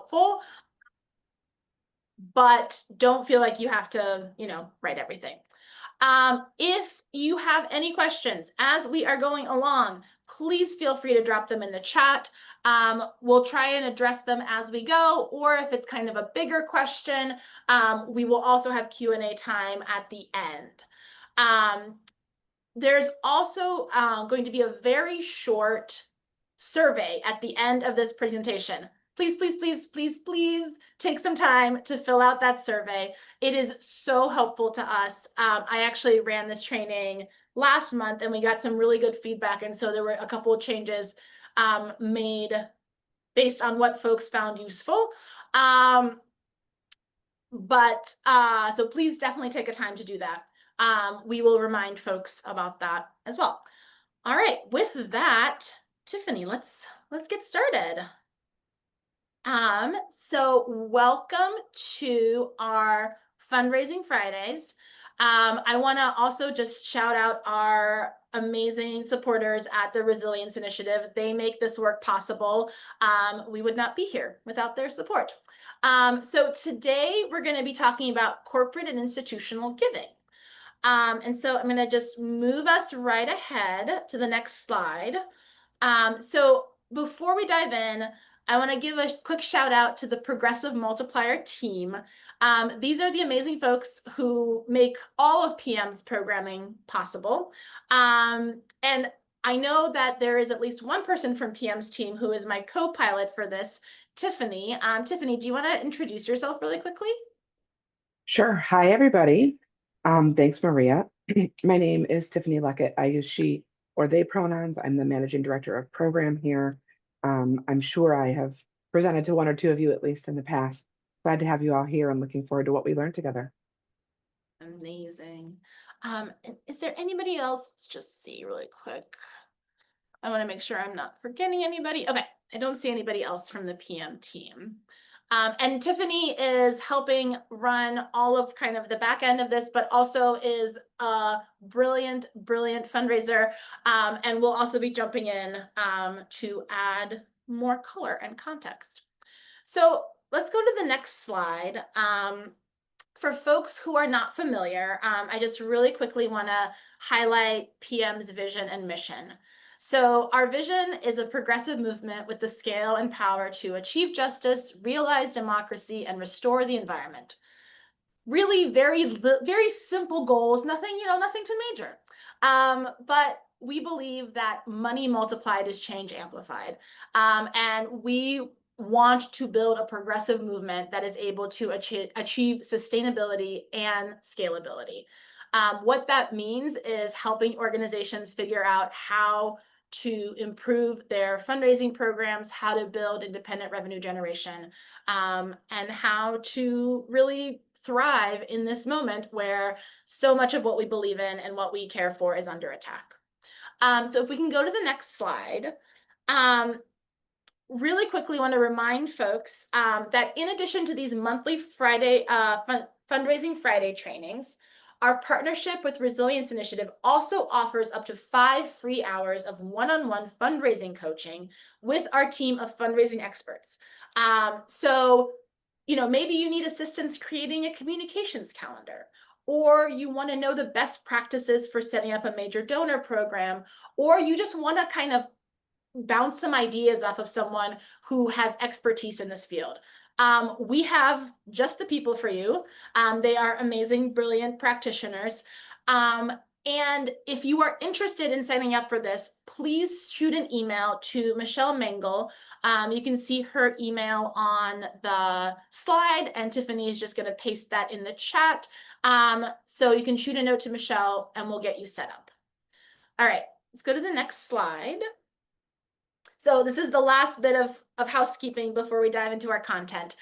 helpful, but don't feel like you have to, write everything. If you have any questions as we are going along, please feel free to drop them in the chat. We'll try and address them as we go, or if it's kind of a bigger question, we will also have Q&A time at the end. There's also going to be a very short survey at the end of this presentation. Please, please, please, please, please take some time to fill out that survey. It is so helpful to us. I actually ran this training last month and we got some really good feedback. And so there were a couple of changes made based on what folks found useful. So please definitely take a time to do that. We will remind folks about that as well. All right, with that, Tiffany, let's get started. So welcome to our Fundraising Fridays. I want to also just shout out our amazing supporters at the Resilience Initiative. They make this work possible. We would not be here without their support. So today we're going to be talking about corporate and institutional giving. And so I'm going to just move us right ahead to the next slide. So before we dive in, I want to give a quick shout out to the Progressive Multiplier team. These are the amazing folks who make all of PM's programming possible. And I know that there is at least one person from PM's team who is my co-pilot for this, Tiffany. Tiffany, do you want to introduce yourself really quickly? Sure. Hi, everybody. Thanks, Maria. My name is Tiffany Leckett. I use she or they pronouns. I'm the managing director of program here. I'm sure I have presented to one or two of you, at least in the past. Glad to have you all here and looking forward to what we learned together. Amazing. Is there anybody else? Let's just see really quick. I want to make sure I'm not forgetting anybody. Okay, I don't see anybody else from the PM team. And Tiffany is helping run all of kind of the back end of this, but also is a brilliant, brilliant fundraiser. And we'll also be jumping in to add more color and context. So let's go to the next slide. For folks who are not familiar, I just really quickly want to highlight PM's vision and mission. So our vision is a progressive movement with the scale and power to achieve justice, realize democracy, and restore the environment. Really very simple goals, nothing too major. But we believe that money multiplied is change amplified. And we want to build a progressive movement that is able to achieve sustainability and scalability. What that means is helping organizations figure out how to improve their fundraising programs, how to build independent revenue generation, and how to really thrive in this moment where so much of what we believe in and what we care for is under attack. So if we can go to the next slide. Really quickly want to remind folks that in addition to these monthly Friday Fundraising Friday trainings, our partnership with Resilience Initiative also offers up to 5 free hours of one-on-one fundraising coaching with our team of fundraising experts. So, maybe you need assistance creating a communications calendar, or you want to know the best practices for setting up a major donor program, or you just want to kind of bounce some ideas off of someone who has expertise in this field. We have just the people for you. They are amazing, brilliant practitioners. And if you are interested in signing up for this, please shoot an email to Michelle Mengel. You can see her email on the slide, and Tiffany is just going to paste that in the chat. So you can shoot a note to Michelle and we'll get you set up. All right, let's go to the next slide. So this is the last bit of housekeeping before we dive into our content.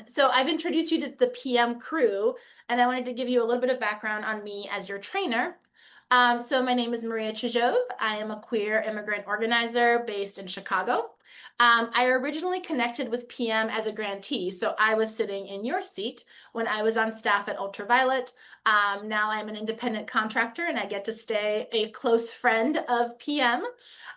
So I've introduced you to the PM crew, and I wanted to give you a little bit of background on me as your trainer. So my name is Maria Chijov. I am a queer immigrant organizer based in Chicago. I originally connected with PM as a grantee, so I was sitting in your seat when I was on staff at Ultraviolet. Now I'm an independent contractor and I get to stay a close friend of PM.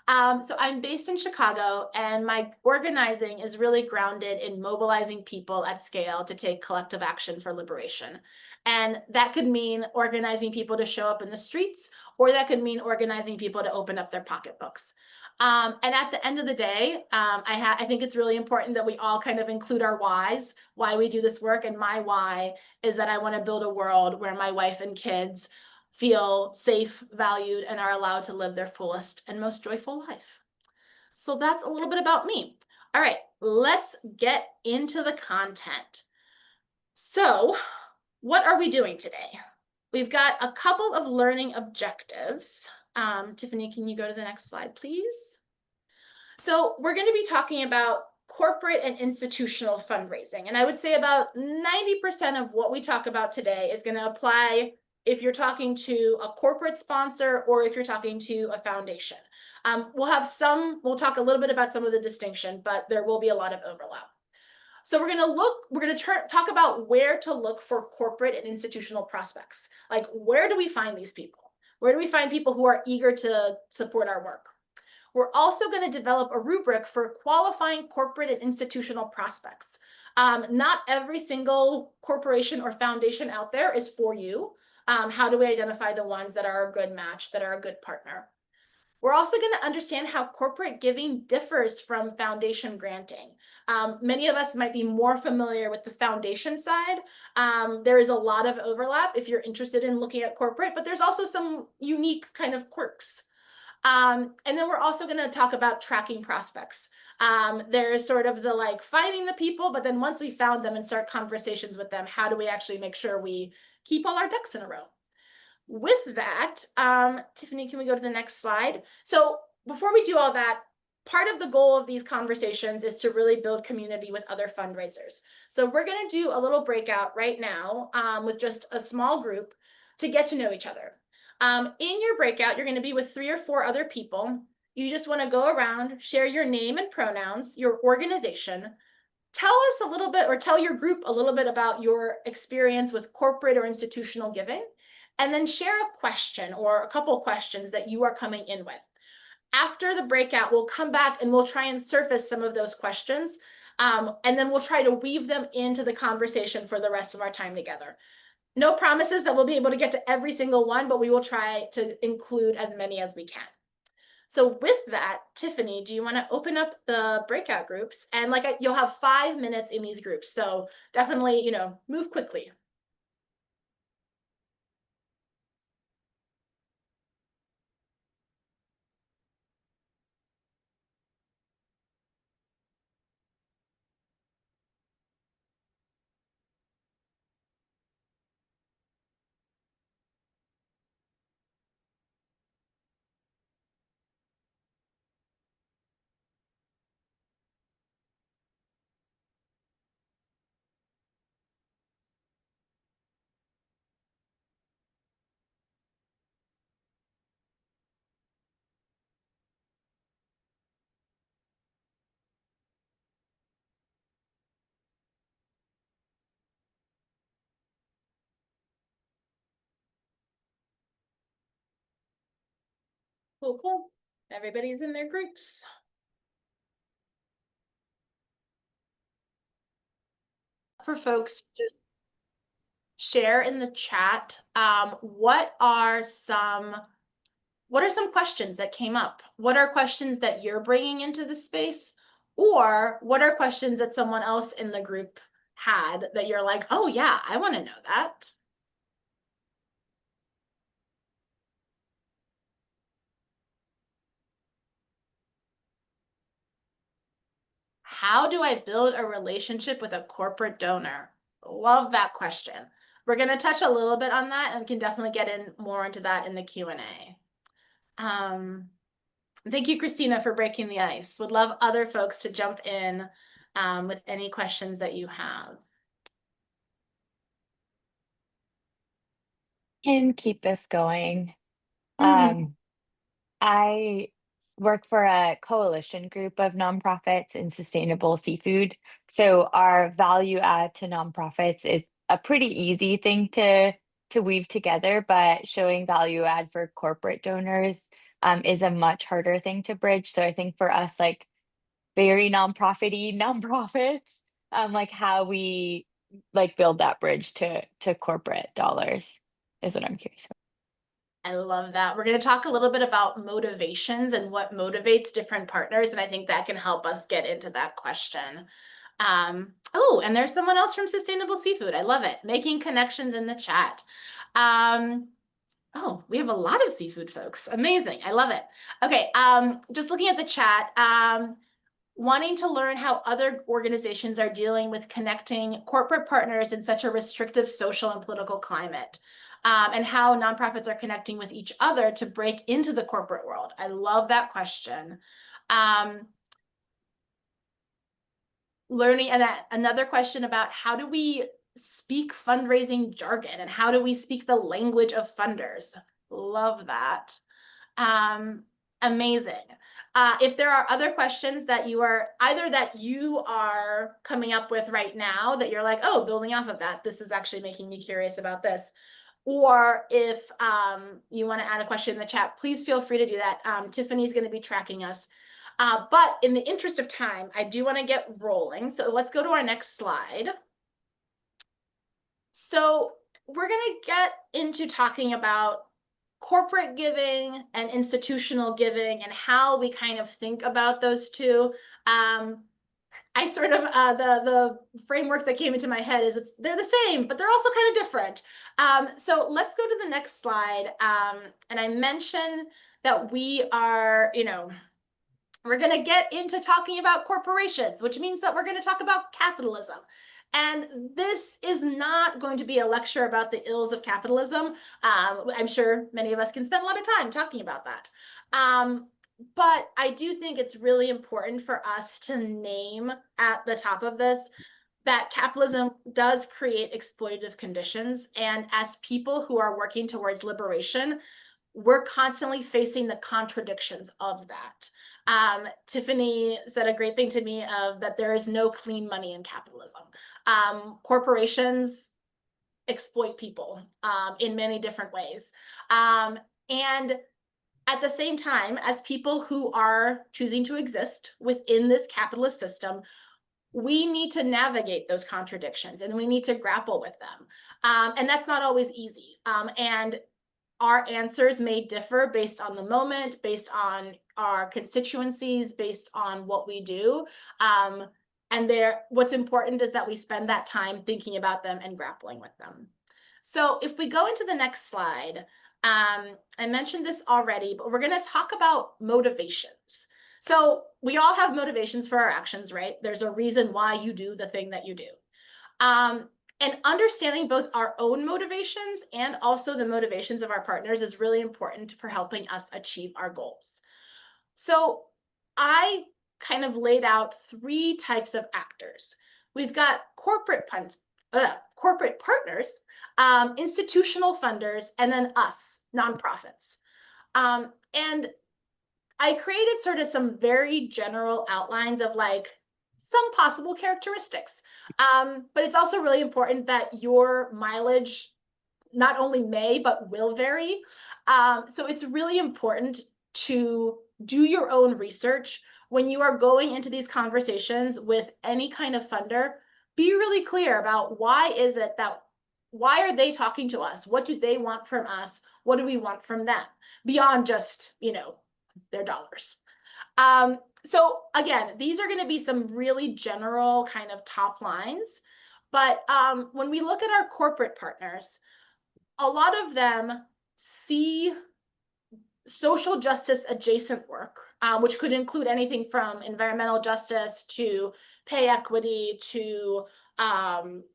So I'm based in Chicago, and my organizing is really grounded in mobilizing people at scale to take collective action for liberation. And that could mean organizing people to show up in the streets, or that could mean organizing people to open up their pocketbooks. And at the end of the day, I think it's really important that we all kind of include our whys, why we do this work. And my why is that I want to build a world where my wife and kids feel safe, valued, and are allowed to live their fullest and most joyful life. So that's a little bit about me. All right, let's get into the content. So, what are we doing today? We've got a couple of learning objectives. Tiffany, can you go to the next slide, please? So we're going to be talking about corporate and institutional fundraising. And I would say about 90% of what we talk about today is going to apply if you're talking to a corporate sponsor or if you're talking to a foundation. We'll talk a little bit about some of the distinction, but there will be a lot of overlap. So we're going to talk about where to look for corporate and institutional prospects. Like, where do we find these people? Where do we find people who are eager to support our work? We're also going to develop a rubric for qualifying corporate and institutional prospects. Not every single corporation or foundation out there is for you. How do we identify the ones that are a good match, that are a good partner? We're also going to understand how corporate giving differs from foundation granting. Many of us might be more familiar with the foundation side. There is a lot of overlap if you're interested in looking at corporate, but there's also some unique kind of quirks. And then we're also going to talk about tracking prospects. There's sort of the like finding the people, but then once we found them and start conversations with them, how do we actually make sure we keep all our ducks in a row? With that, Tiffany, can we go to the next slide? So before we do all that, part of the goal of these conversations is to really build community with other fundraisers. So we're going to do a little breakout right now with just a small group to get to know each other. In your breakout, you're going to be with 3 or 4 other people. You just want to go around, share your name and pronouns, your organization, tell us a little bit, or tell your group a little bit about your experience with corporate or institutional giving, and then share a question or a couple questions that you are coming in with. After the breakout, we'll come back and we'll try and surface some of those questions, and then we'll try to weave them into the conversation for the rest of our time together. No promises that we'll be able to get to every single one, but we will try to include as many as we can. So with that, Tiffany, do you want to open up the breakout groups? And you'll have 5 minutes in these groups. So definitely, move quickly. Cool, cool. Everybody's in their groups. For folks to share in the chat, what are some questions that came up? What are questions that you're bringing into the space? Or what are questions that someone else in the group had that you're like, oh yeah, I want to know that? How do I build a relationship with a corporate donor? Love that question. We're going to touch a little bit on that and can definitely get in more into that in the Q&A. Thank you, Christina, for breaking the ice. Would love other folks to jump in with any questions that you have. Can keep this going. Mhm. I work for a coalition group of nonprofits in sustainable seafood. So our value add to nonprofits is a pretty easy thing to weave together, but showing value add for corporate donors is a much harder thing to bridge. So I think for us, like very nonprofity nonprofits, like how we like build that bridge to corporate dollars is what I'm curious about. I love that. We're going to talk a little bit about motivations and what motivates different partners, and I think that can help us get into that question. Oh, and there's someone else from Sustainable Seafood. I love it. Making connections in the chat. Oh, we have a lot of seafood folks. Amazing. I love it. Okay, just looking at the chat, wanting to learn how other organizations are dealing with connecting corporate partners in such a restrictive social and political climate, and how nonprofits are connecting with each other to break into the corporate world. I love that question. Learning, and another question about how do we speak fundraising jargon and how do we speak the language of funders? Love that. Amazing. If there are other questions that you are coming up with right now that you're like, oh, building off of that, this is actually making me curious about this. Or if you want to add a question in the chat, please feel free to do that. Tiffany's going to be tracking us. But in the interest of time, I do want to get rolling. So let's go to our next slide. So we're going to get into talking about corporate giving and institutional giving and how we kind of think about those two. I sort of, the framework that came into my head is they're the same, but they're also kind of different. So let's go to the next slide. And I mentioned that we are, we're going to get into talking about corporations, which means that we're going to talk about capitalism. And this is not going to be a lecture about the ills of capitalism. I'm sure many of us can spend a lot of time talking about that. But I do think it's really important for us to name at the top of this that capitalism does create exploitative conditions. And as people who are working towards liberation, we're constantly facing the contradictions of that. Tiffany said a great thing to me of that there is no clean money in capitalism. Corporations exploit people in many different ways. And at the same time, as people who are choosing to exist within this capitalist system, we need to navigate those contradictions and we need to grapple with them. And that's not always easy. And our answers may differ based on the moment, based on our constituencies, based on what we do. And what's important is that we spend that time thinking about them and grappling with them. So if we go into the next slide, I mentioned this already, but we're going to talk about motivations. So we all have motivations for our actions, right? There's a reason why you do the thing that you do. And understanding both our own motivations and also the motivations of our partners is really important for helping us achieve our goals. So I kind of laid out 3 types of actors. We've got corporate partners, institutional funders, and then us, nonprofits. And I created sort of some very general outlines of like some possible characteristics. But it's also really important that your mileage not only may, but will vary. So it's really important to do your own research when you are going into these conversations with any kind of funder. Be really clear about why are they talking to us? What do they want from us? What do we want from them? Beyond just, their dollars. So again, these are going to be some really general kind of top lines. But when we look at our corporate partners, a lot of them see social justice adjacent work, which could include anything from environmental justice to pay equity to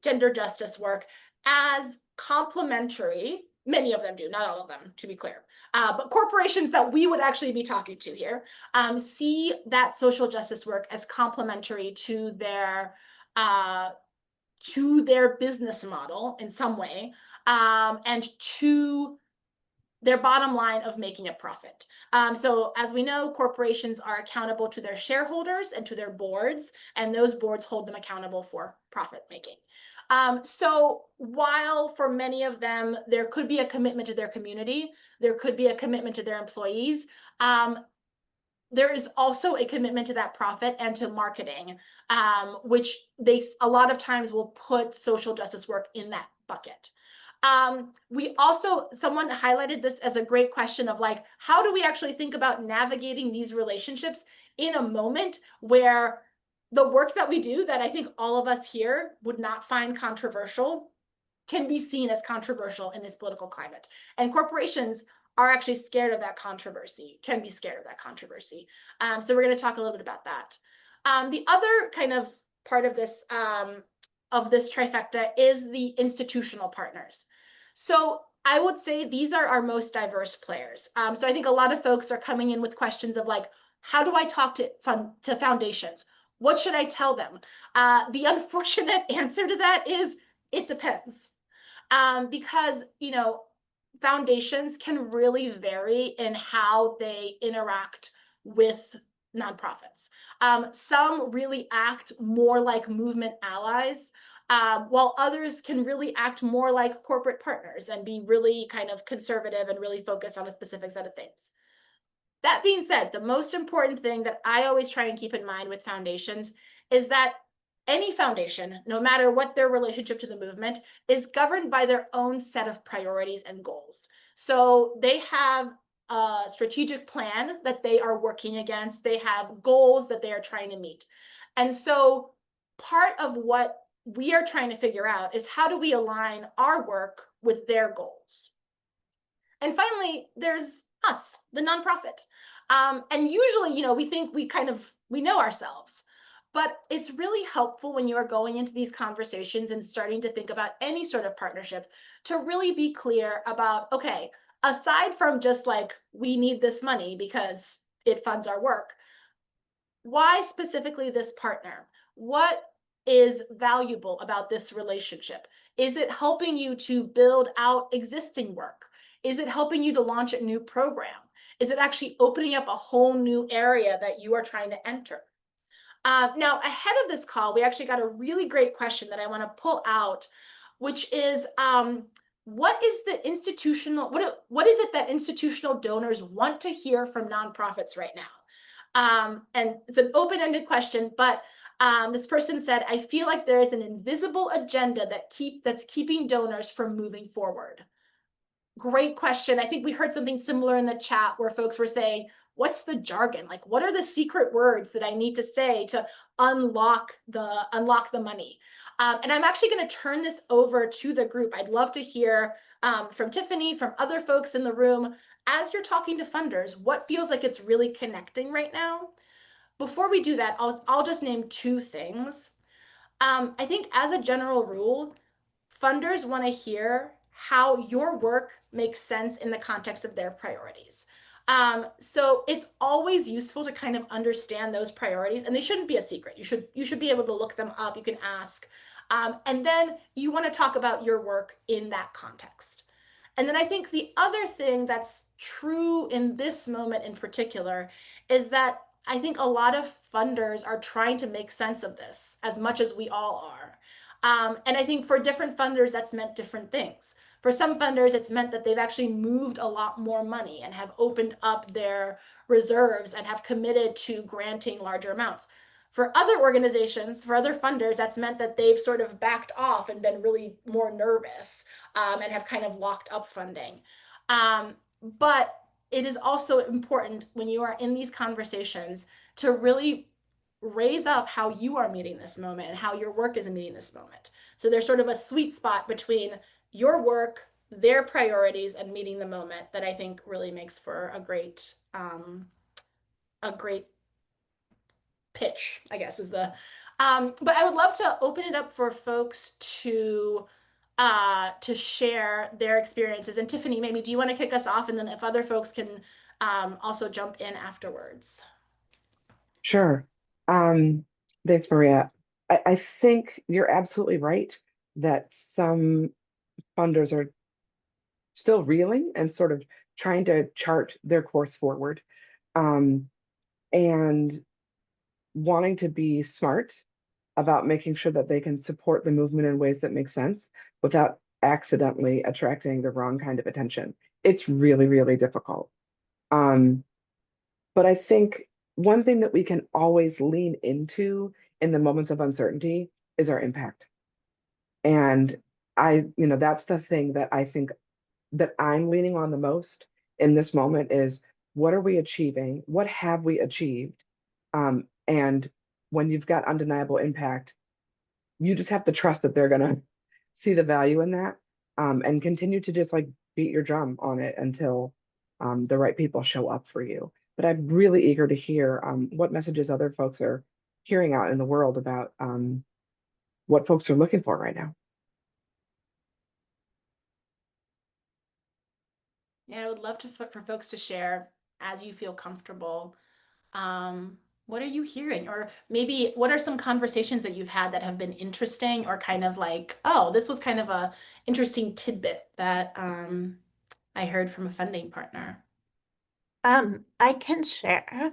gender justice work, as complementary. Many of them do, not all of them, to be clear. But corporations that we would actually be talking to here see that social justice work as complementary to their business model in some way, and to their bottom line of making a profit. So as we know, corporations are accountable to their shareholders and to their boards, and those boards hold them accountable for profit making. So while for many of them, there could be a commitment to their community, there could be a commitment to their employees, there is also a commitment to that profit and to marketing, which they a lot of times will put social justice work in that bucket. We also, someone highlighted this as a great question of like, how do we actually think about navigating these relationships in a moment where the work that we do, that I think all of us here would not find controversial, can be seen as controversial in this political climate. And corporations are actually scared of that controversy, can be scared of that controversy. So we're going to talk a little bit about that. The other kind of part of this trifecta is the institutional partners. So I would say these are our most diverse players. So I think a lot of folks are coming in with questions of like, how do I talk to foundations? What should I tell them? The unfortunate answer to that is it depends. Because, you know, foundations can really vary in how they interact with nonprofits. Some really act more like movement allies, while others can really act more like corporate partners and be really kind of conservative and really focused on a specific set of things. That being said, the most important thing that I always try and keep in mind with foundations is that any foundation, no matter what their relationship to the movement, is governed by their own set of priorities and goals. So they have a strategic plan that they are working against. They have goals that they are trying to meet. And so part of what we are trying to figure out is how do we align our work with their goals? And finally, there's us, the nonprofit. And usually, you know, we think we know ourselves. But it's really helpful when you are going into these conversations and starting to think about any sort of partnership to really be clear about, okay, aside from just like, we need this money because it funds our work, why specifically this partner? What is valuable about this relationship? Is it helping you to build out existing work? Is it helping you to launch a new program? Is it actually opening up a whole new area that you are trying to enter? Now, ahead of this call, we actually got a really great question that I want to pull out, which is, what is the institutional, what is it that institutional donors want to hear from nonprofits right now? And it's an open-ended question, but this person said, I feel like there is an invisible agenda that's keeping donors from moving forward. Great question. I think we heard something similar in the chat where folks were saying, what's the jargon? Like, what are the secret words that I need to say to unlock the money? And I'm actually going to turn this over to the group. I'd love to hear from Tiffany, from other folks in the room, as you're talking to funders, what feels like it's really connecting right now. Before we do that, I'll just name two things. I think as a general rule, funders want to hear how your work makes sense in the context of their priorities. So it's always useful to kind of understand those priorities, and they shouldn't be a secret. You should be able to look them up. You can ask, and then you want to talk about your work in that context. And then I think the other thing that's true in this moment in particular is that I think a lot of funders are trying to make sense of this as much as we all are. And I think for different funders, that's meant different things. For some funders, it's meant that they've actually moved a lot more money and have opened up their reserves and have committed to granting larger amounts. For other organizations, for other funders, that's meant that they've sort of backed off and been really more nervous and have kind of locked up funding. But it is also important when you are in these conversations to really raise up how you are meeting this moment and how your work is meeting this moment. So there's sort of a sweet spot between your work, their priorities, and meeting the moment that I think really makes for a great pitch, I guess is the, but I would love to open it up for folks to share their experiences. And Tiffany, maybe do you want to kick us off? And then if other folks can also jump in afterwards. Sure. Thanks, Maria. I think you're absolutely right that some funders are still reeling and sort of trying to chart their course forward, and wanting to be smart about making sure that they can support the movement in ways that make sense without accidentally attracting the wrong kind of attention. It's really, really difficult. Um, but I think one thing that we can always lean into in the moments of uncertainty is our impact. And that's the thing that I think that I'm leaning on the most in this moment is what are we achieving? What have we achieved? And when you've got undeniable impact, you just have to trust that they're gonna see the value in that, and continue to just like beat your drum on it until the right people show up for you. But I'm really eager to hear what messages other folks are hearing out in the world about what folks are looking for right now. Yeah, I would love for folks to share as you feel comfortable. What are you hearing? Or maybe what are some conversations that you've had that have been interesting or kind of like, oh, this was kind of a interesting tidbit that I heard from a funding partner. I can share.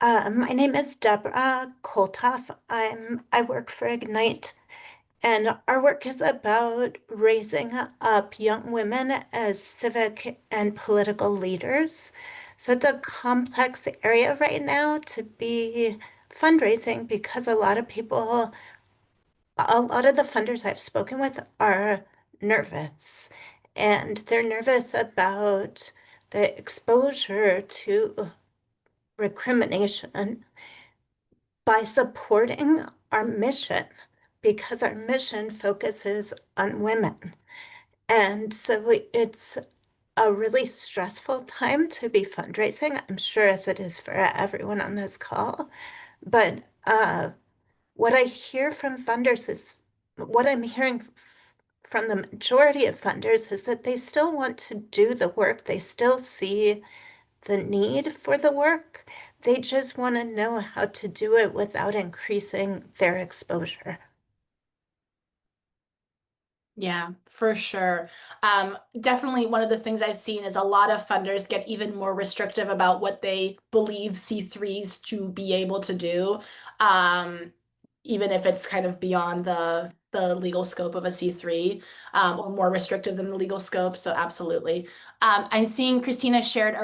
My name is Deborah Koltoff. I work for Ignite, and our work is about raising up young women as civic and political leaders. So it's a complex area right now to be fundraising because a lot of the funders I've spoken with are nervous, and they're nervous about the exposure to recrimination by supporting our mission because our mission focuses on women. And so it's a really stressful time to be fundraising, I'm sure as it is for everyone on this call. But what I hear from funders is what I'm hearing from the majority of funders is that they still want to do the work. They still see the need for the work. They just want to know how to do it without increasing their exposure. Yeah, for sure. Definitely one of the things I've seen is a lot of funders get even more restrictive about what they believe C3s to be able to do, even if it's kind of beyond the legal scope of a C3, or more restrictive than the legal scope. So absolutely. I'm seeing Christina shared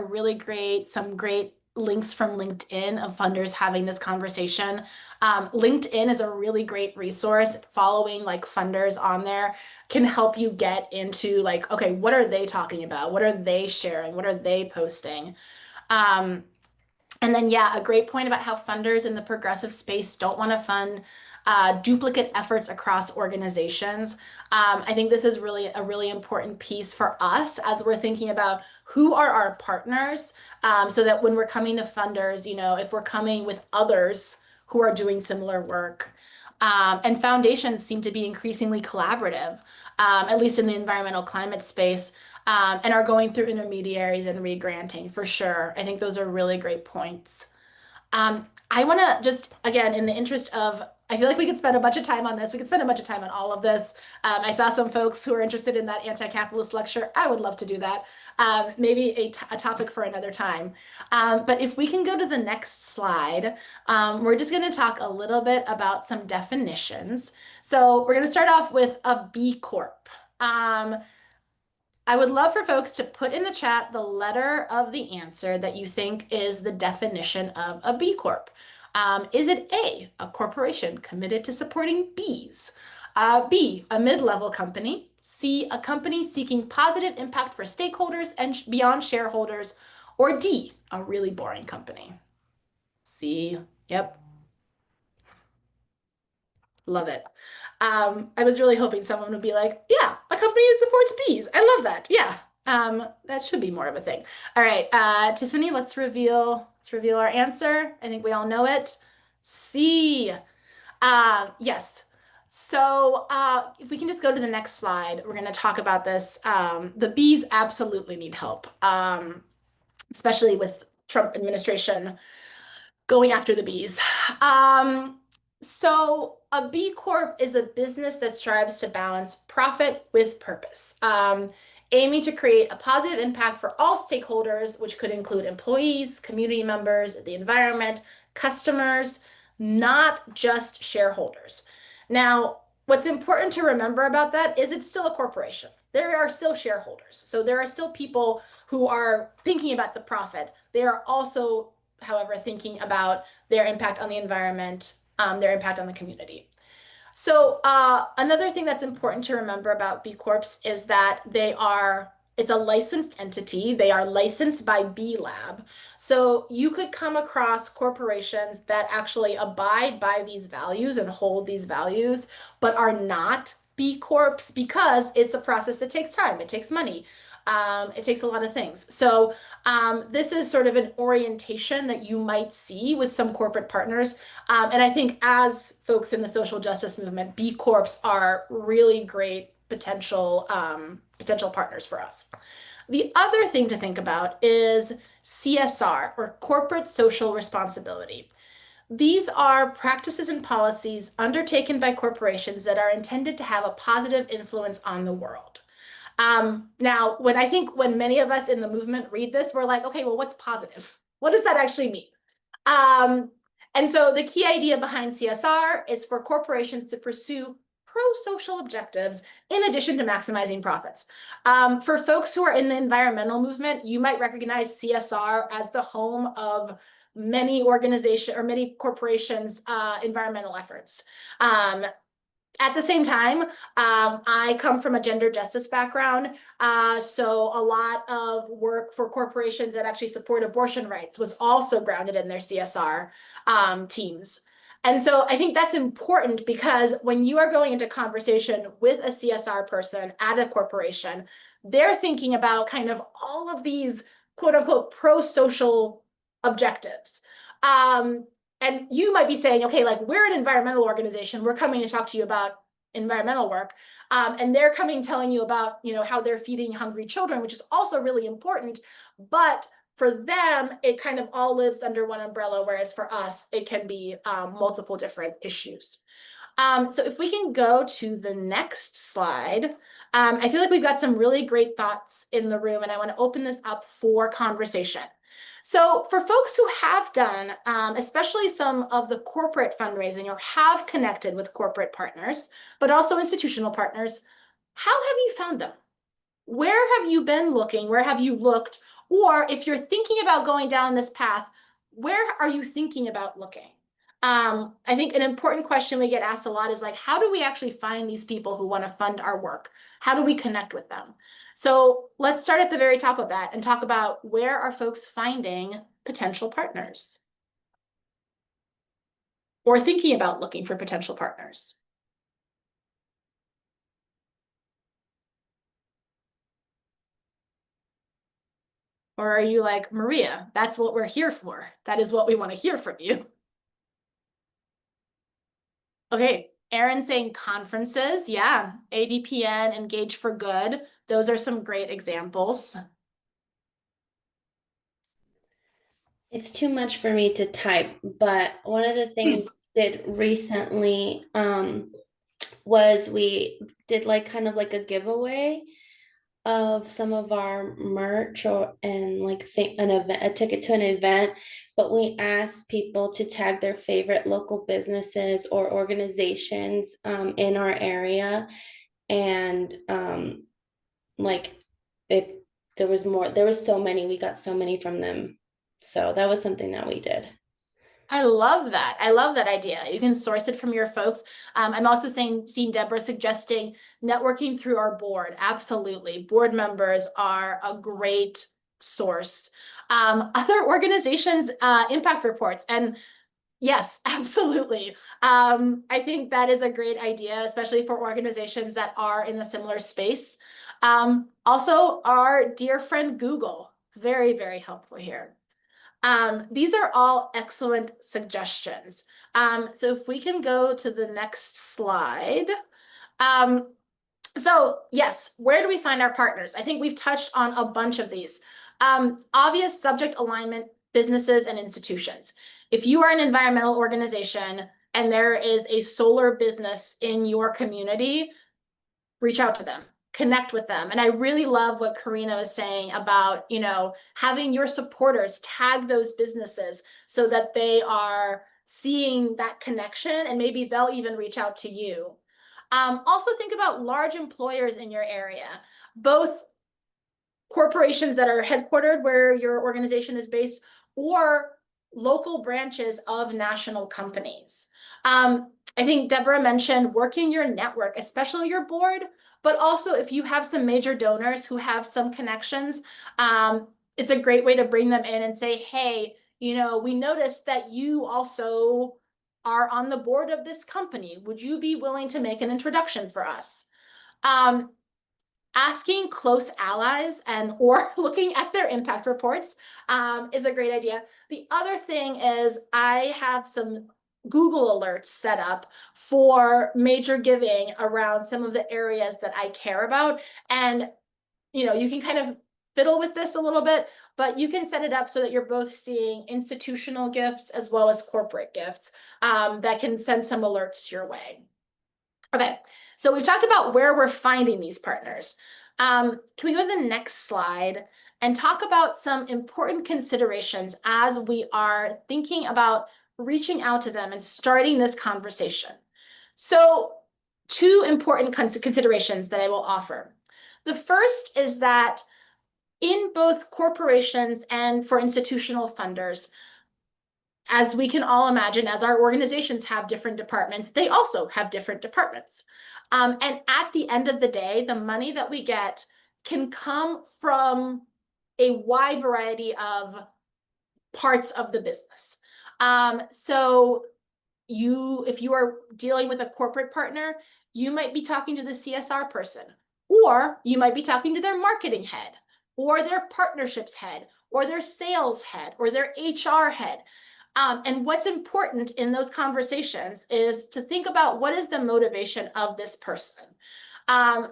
some great links from LinkedIn of funders having this conversation. LinkedIn is a really great resource. Following like funders on there can help you get into like, okay, what are they talking about? What are they sharing? What are they posting? Um, and then, yeah, a great point about how funders in the progressive space don't want to fund duplicate efforts across organizations. I think this is really a really important piece for us as we're thinking about who are our partners, so that when we're coming to funders, if we're coming with others who are doing similar work. And foundations seem to be increasingly collaborative, at least in the environmental climate space, and are going through intermediaries and regranting for sure. I think those are really great points. I want to just, again, in the interest of, I feel like we could spend a bunch of time on this. We could spend a bunch of time on all of this. I saw some folks who are interested in that anti-capitalist lecture. I would love to do that. Maybe a topic for another time. But if we can go to the next slide, we're just going to talk a little bit about some definitions. So we're going to start off with a B Corp. I would love for folks to put in the chat the letter of the answer that you think is the definition of a B Corp. Is it a corporation committed to supporting bees? B, a mid-level company. C, a company seeking positive impact for stakeholders and beyond shareholders. Or D, a really boring company. C, yep. Love it. I was really hoping someone would be like, yeah, a company that supports bees. I love that. Yeah. That should be more of a thing. All right, Tiffany, let's reveal our answer. I think we all know it. C. Yes. So if we can just go to the next slide, we're going to talk about this. The bees absolutely need help, especially with Trump administration going after the bees. So a B Corp is a business that strives to balance profit with purpose. aiming to create a positive impact for all stakeholders, which could include employees, community members, the environment, customers, not just shareholders. Now, what's important to remember about that is it's still a corporation. There are still shareholders. So there are still people who are thinking about the profit. They are also, however, thinking about their impact on the environment, their impact on the community. So another thing that's important to remember about B Corps is that it's a licensed entity. They are licensed by B Lab. So you could come across corporations that actually abide by these values and hold these values, but are not B Corps because it's a process that takes time. It takes money. It takes a lot of things. So this is sort of an orientation that you might see with some corporate partners. And I think as folks in the social justice movement, B Corps are really great potential partners for us. The other thing to think about is CSR, or corporate social responsibility. These are practices and policies undertaken by corporations that are intended to have a positive influence on the world. Now, when many of us in the movement read this, we're like, okay, well, what's positive? What does that actually mean? And so the key idea behind CSR is for corporations to pursue pro-social objectives in addition to maximizing profits. For folks who are in the environmental movement, you might recognize CSR as the home of many organizations or many corporations' environmental efforts. At the same time, I come from a gender justice background, so a lot of work for corporations that actually support abortion rights was also grounded in their CSR teams. And so I think that's important because when you are going into conversation with a CSR person at a corporation, they're thinking about kind of all of these quote unquote pro-social objectives. And you might be saying, okay, like we're an environmental organization, we're coming to talk to you about environmental work. And they're coming telling you about, how they're feeding hungry children, which is also really important. But for them, it kind of all lives under one umbrella, whereas for us, it can be multiple different issues. So if we can go to the next slide, I feel like we've got some really great thoughts in the room, and I want to open this up for conversation. So for folks who have done, especially some of the corporate fundraising or have connected with corporate partners, but also institutional partners, how have you found them? Where have you been looking? Where have you looked? Or if you're thinking about going down this path, where are you thinking about looking? I think an important question we get asked a lot is like, how do we actually find these people who want to fund our work? How do we connect with them? So let's start at the very top of that and talk about where are folks finding potential partners or thinking about looking for potential partners. Or are you like, Maria, that's what we're here for. That is what we want to hear from you. Okay, Aaron's saying conferences. Yeah, ADPN, Engage for Good. Those are some great examples. It's too much for me to type, but one of the things we did recently was we did kind of a giveaway of some of our merch and a ticket to an event, but we asked people to tag their favorite local businesses or organizations in our area, and if there was so many, we got so many from them. So that was something that we did. I love that. I love that idea. You can source it from your folks. I'm also seeing Deborah suggesting networking through our board. Absolutely. Board members are a great source. Other organizations, impact reports. And yes, absolutely. I think that is a great idea, especially for organizations that are in a similar space. Also, our dear friend Google, very, very helpful here. These are all excellent suggestions. So if we can go to the next slide. So yes, where do we find our partners? I think we've touched on a bunch of these. Obvious subject alignment, businesses and institutions. If you are an environmental organization and there is a solar business in your community, reach out to them. connect with them. And I really love what Karina was saying about, having your supporters tag those businesses so that they are seeing that connection, and maybe they'll even reach out to you. Also think about large employers in your area, both corporations that are headquartered where your organization is based, or local branches of national companies. I think Deborah mentioned working your network, especially your board, but also if you have some major donors who have some connections, it's a great way to bring them in and say, hey, we noticed that you also are on the board of this company. Would you be willing to make an introduction for us? Asking close allies or looking at their impact reports is a great idea. The other thing is I have some Google alerts set up for major giving around some of the areas that I care about. And, you can kind of fiddle with this a little bit, but you can set it up so that you're both seeing institutional gifts as well as corporate gifts that can send some alerts your way. Okay, so we've talked about where we're finding these partners. Can we go to the next slide and talk about some important considerations as we are thinking about reaching out to them and starting this conversation? So 2 important considerations that I will offer. The first is that in both corporations and for institutional funders, as we can all imagine, as our organizations have different departments, they also have different departments. And at the end of the day, the money that we get can come from a wide variety of parts of the business. So if you are dealing with a corporate partner, you might be talking to the CSR person, or you might be talking to their marketing head, or their partnerships head, or their sales head, or their HR head. And what's important in those conversations is to think about what is the motivation of this person.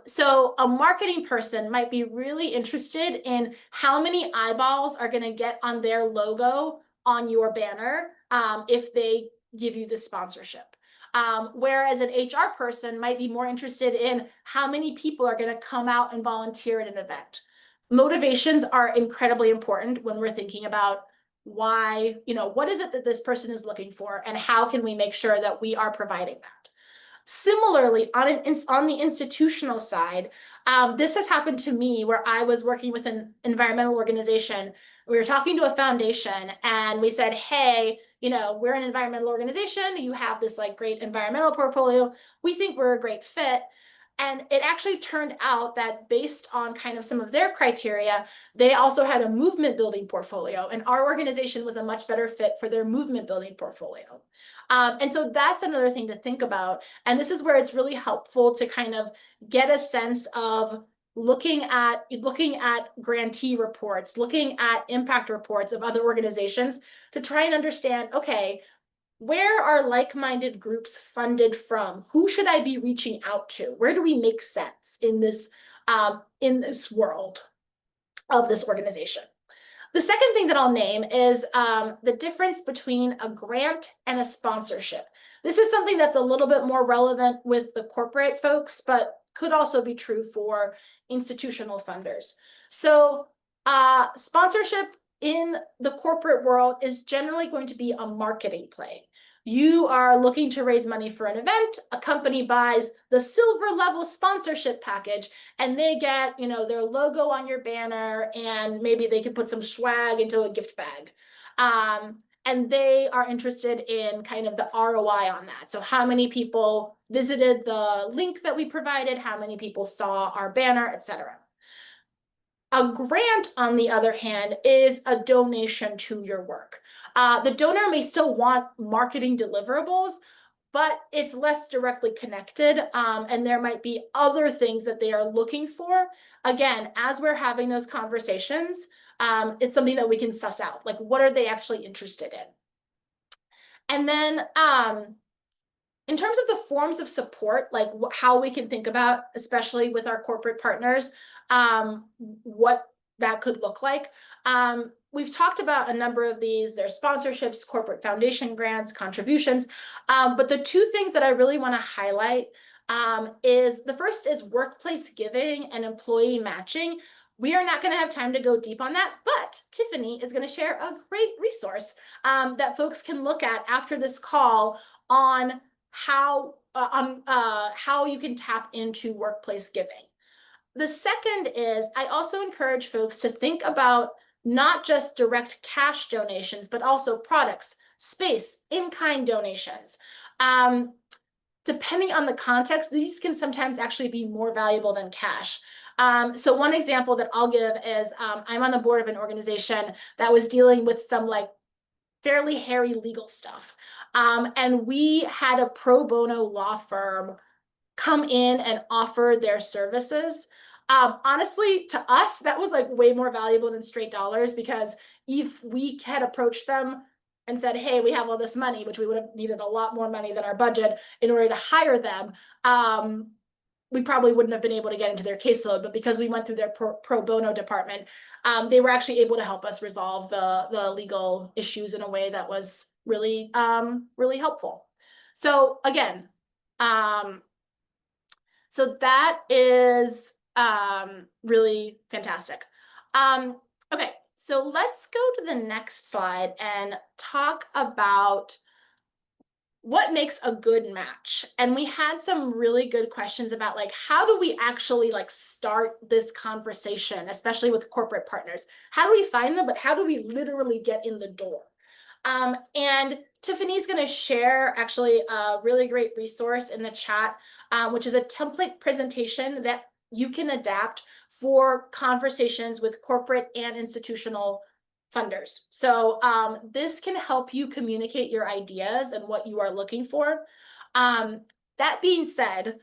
So a marketing person might be really interested in how many eyeballs are going to get on their logo on your banner if they give you the sponsorship. Whereas an HR person might be more interested in how many people are going to come out and volunteer at an event. Motivations are incredibly important when we're thinking about why, what is it that this person is looking for, and how can we make sure that we are providing that? Similarly, on the institutional side, this has happened to me where I was working with an environmental organization. We were talking to a foundation and we said, hey, we're an environmental organization. You have this great environmental portfolio. We think we're a great fit. And it actually turned out that based on kind of some of their criteria, they also had a movement building portfolio, and our organization was a much better fit for their movement building portfolio. And so that's another thing to think about. And this is where it's really helpful to kind of get a sense of looking at grantee reports, looking at impact reports of other organizations to try and understand, okay, where are like-minded groups funded from? Who should I be reaching out to? Where do we make sense in this world of this organization? The second thing that I'll name is the difference between a grant and a sponsorship. This is something that's a little bit more relevant with the corporate folks, but could also be true for institutional funders. So sponsorship in the corporate world is generally going to be a marketing play. You are looking to raise money for an event, a company buys the silver level sponsorship package, and they get, their logo on your banner, and maybe they could put some swag into a gift bag. And they are interested in kind of the ROI on that. So how many people visited the link that we provided, how many people saw our banner, etc. A grant, on the other hand, is a donation to your work. The donor may still want marketing deliverables, but it's less directly connected, and there might be other things that they are looking for. Again, as we're having those conversations, it's something that we can suss out, like what are they actually interested in? And then in terms of the forms of support, like how we can think about, especially with our corporate partners, what that could look like. We've talked about a number of these. There's sponsorships, corporate foundation grants, contributions. But the 2 things that I really want to highlight is the first is workplace giving and employee matching. We are not going to have time to go deep on that, but Tiffany is going to share a great resource that folks can look at after this call on how you can tap into workplace giving. The second is I also encourage folks to think about not just direct cash donations, but also products, space, in-kind donations. Depending on the context, these can sometimes actually be more valuable than cash. So one example that I'll give is I'm on the board of an organization that was dealing with some like fairly hairy legal stuff. And we had a pro bono law firm come in and offer their services. Honestly, to us, that was like way more valuable than straight dollars, because if we had approached them and said, hey, we have all this money, which we would have needed a lot more money than our budget in order to hire them, we probably wouldn't have been able to get into their caseload. But because we went through their pro bono department, they were actually able to help us resolve the legal issues in a way that was really, really helpful. So again, so that is really fantastic. Okay, so let's go to the next slide and talk about what makes a good match. And we had some really good questions about like, how do we actually like start this conversation, especially with corporate partners? How do we find them, but how do we literally get in the door? And Tiffany's going to share actually a really great resource in the chat, which is a template presentation that you can adapt for conversations with corporate and institutional funders. So this can help you communicate your ideas and what you are looking for. That being said,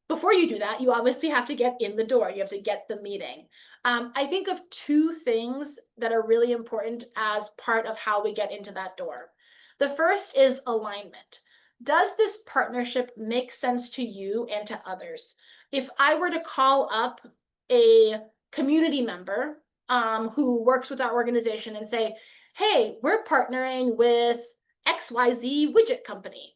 before you do that, you obviously have to get in the door. You have to get the meeting. I think of two things that are really important as part of how we get into that door. The first is alignment. Does this partnership make sense to you and to others? If I were to call up a community member who works with our organization and say, hey, we're partnering with XYZ widget company,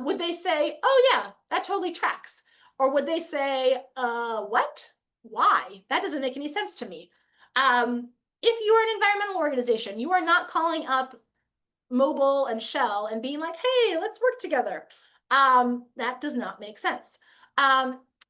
would they say, oh yeah, that totally tracks? Or would they say, what? Why? That doesn't make any sense to me. If you are an environmental organization, you are not calling up Mobile and Shell and being like, hey, let's work together. That does not make sense.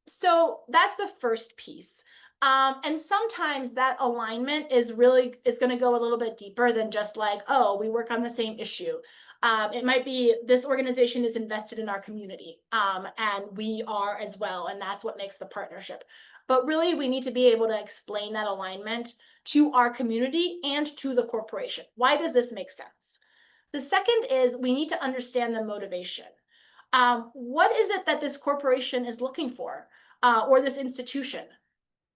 So that's the first piece. And sometimes that alignment is really, it's going to go a little bit deeper than just like, oh, we work on the same issue. It might be this organization is invested in our community, and we are as well, and that's what makes the partnership. But really, we need to be able to explain that alignment to our community and to the corporation. Why does this make sense? The second is we need to understand the motivation. What is it that this corporation is looking for, or this institution?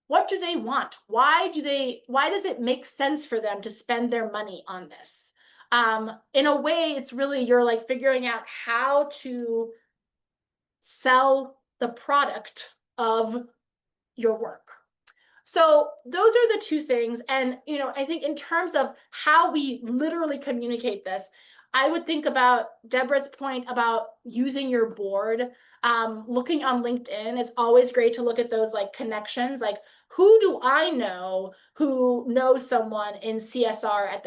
What do they want? Why does it make sense for them to spend their money on this? In a way, it's really, you're like figuring out how to sell the product of your work. So those are the two things. And, you know, I think in terms of how we literally communicate this, I would think about Deborah's point about using your board, looking on LinkedIn. It's always great to look at those like connections, like who do I know who knows someone in CSR at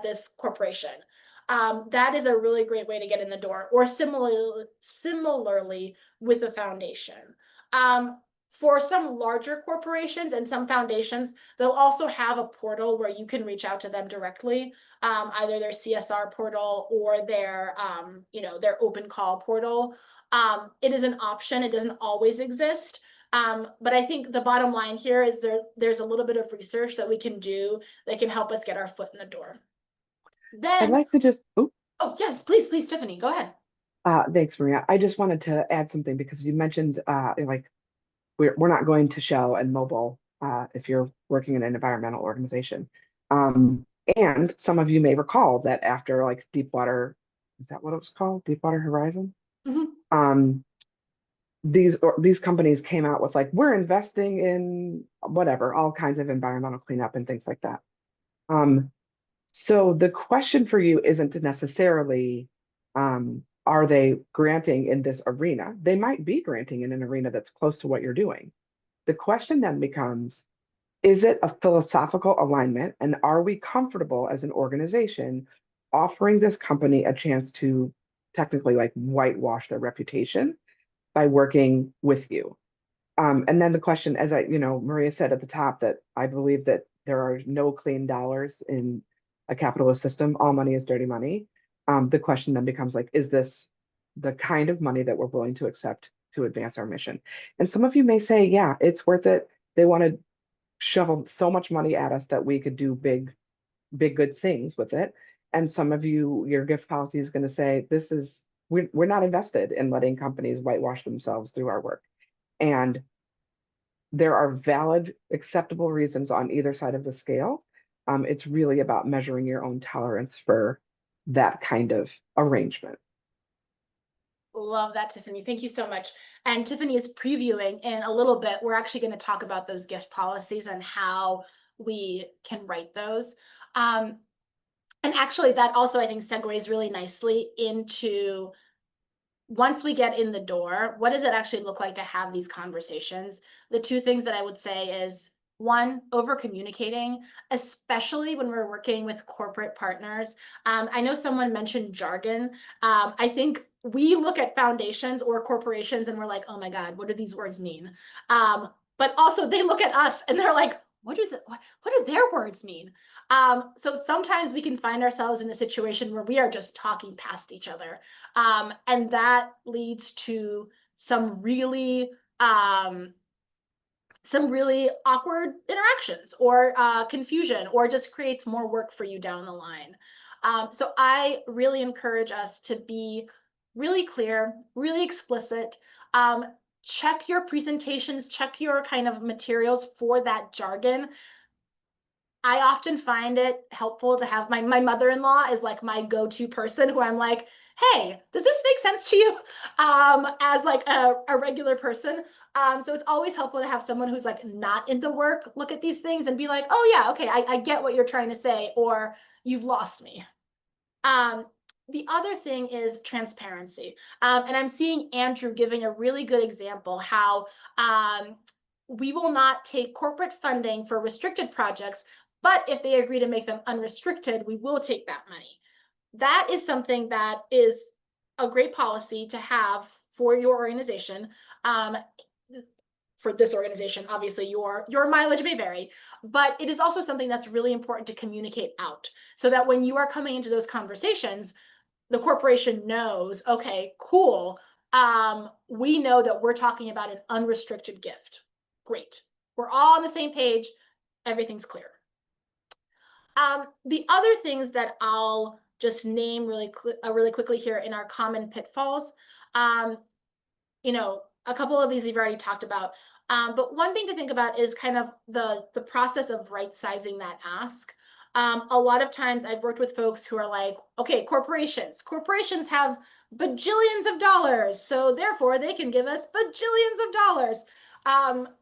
this corporation? That is a really great way to get in the door. Or similarly with a foundation. For some larger corporations and some foundations, they'll also have a portal where you can reach out to them directly, either their CSR portal or their, their open call portal. It is an option. It doesn't always exist. But I think the bottom line here is there's a little bit of research that we can do that can help us get our foot in the door. Then, I'd like to just, oh yes, please, Tiffany, go ahead. Thanks, Maria. I just wanted to add something because you mentioned like we're not going to Shell and Mobile if you're working in an environmental organization. And some of you may recall that after like Deepwater, is that what it was called? Deepwater Horizon? Mm-hmm. These companies came out with like, we're investing in whatever, all kinds of environmental cleanup and things like that. So the question for you isn't necessarily, are they granting in this arena? They might be granting in an arena that's close to what you're doing. The question then becomes, is it a philosophical alignment? And are we comfortable as an organization offering this company a chance to technically like whitewash their reputation by working with you? And then the question, as Maria said at the top, that I believe that there are no clean dollars in a capitalist system. All money is dirty money. The question then becomes like, is this the kind of money that we're willing to accept to advance our mission? And some of you may say, yeah, it's worth it. They want to shovel so much money at us that we could do big, good things with it. And some of you, your gift policy is going to say, we're not invested in letting companies whitewash themselves through our work. And there are valid, acceptable reasons on either side of the scale. It's really about measuring your own tolerance for that kind of arrangement. Love that, Tiffany. Thank you so much. And Tiffany is previewing in a little bit. We're actually going to talk about those gift policies and how we can write those. And actually, that also, I think, segues really nicely into once we get in the door, what does it actually look like to have these conversations? The two things that I would say is, one, over communicating, especially when we're working with corporate partners. I know someone mentioned jargon. I think we look at foundations or corporations and we're like, oh my God, what do these words mean? But also they look at us and they're like, what do their words mean? So sometimes we can find ourselves in a situation where we are just talking past each other. And that leads to some really awkward interactions or confusion, or just creates more work for you down the line. So I really encourage us to be really clear, really explicit. Check your presentations, check your kind of materials for that jargon. I often find it helpful to have my mother-in-law is like my go-to person who I'm like, hey, does this make sense to you? As like a regular person. So it's always helpful to have someone who's like not in the work look at these things and be like, oh yeah, okay, I get what you're trying to say, or you've lost me. The other thing is transparency. And I'm seeing Andrew giving a really good example how we will not take corporate funding for restricted projects, but if they agree to make them unrestricted, we will take that money. That is something that is a great policy to have for your organization. For this organization, obviously your mileage may vary, but it is also something that's really important to communicate out so that when you are coming into those conversations, the corporation knows, okay, cool. We know that we're talking about an unrestricted gift. Great. We're all on the same page. Everything's clear. The other things that I'll just name really quickly here in our common pitfalls, a couple of these we've already talked about, but one thing to think about is kind of the process of right-sizing that ask. A lot of times I've worked with folks who are like, okay, corporations have bajillions of dollars, so therefore they can give us bajillions of dollars.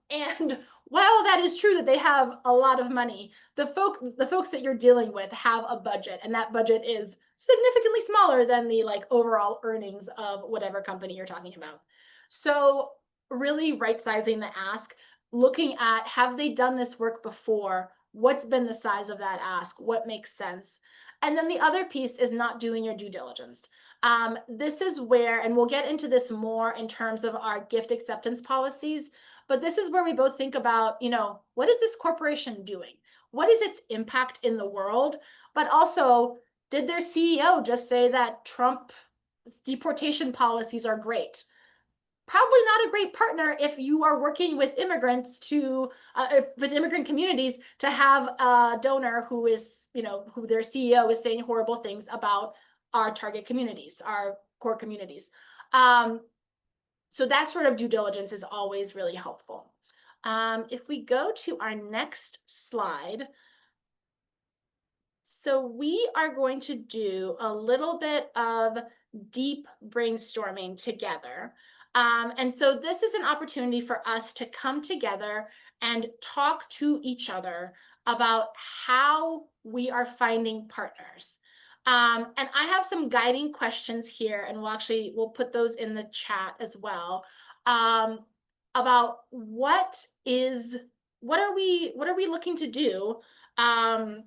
And while that is true that they have a lot of money, the folks that you're dealing with have a budget, and that budget is significantly smaller than the like overall earnings of whatever company you're talking about. So really right-sizing the ask, looking at, have they done this work before? What's been the size of that ask? What makes sense? And then the other piece is not doing your due diligence. This is where, and we'll get into this more in terms of our gift acceptance policies, but this is where we both think about, what is this corporation doing? What is its impact in the world? But also, did their CEO just say that Trump's deportation policies are great? Probably not a great partner if you are working with immigrants with immigrant communities to have a donor who is, who their CEO is saying horrible things about our target communities, our core communities. So that sort of due diligence is always really helpful. If we go to our next slide, so we are going to do a little bit of deep brainstorming together. And so this is an opportunity for us to come together and talk to each other about how we are finding partners. And I have some guiding questions here, and we'll put those in the chat as well. About what are we looking to do? How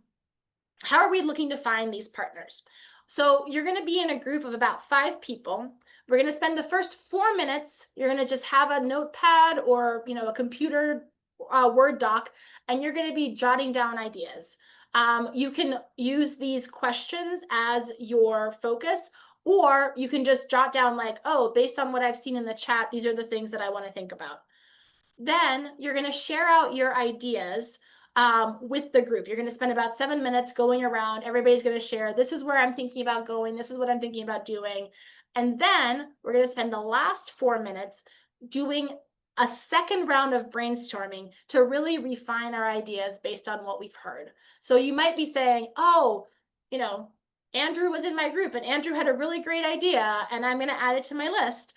are we looking to find these partners? So you're going to be in a group of about 5 people. We're going to spend the first 4 minutes. You're going to just have a notepad or, a computer Word doc, and you're going to be jotting down ideas. You can use these questions as your focus, or you can just jot down like, oh, based on what I've seen in the chat, these are the things that I want to think about. Then you're going to share out your ideas with the group. You're going to spend about 7 minutes going around. Everybody's going to share, this is where I'm thinking about going. This is what I'm thinking about doing. And then we're going to spend the last 4 minutes doing a second round of brainstorming to really refine our ideas based on what we've heard. So you might be saying, oh, Andrew was in my group and Andrew had a really great idea and I'm going to add it to my list.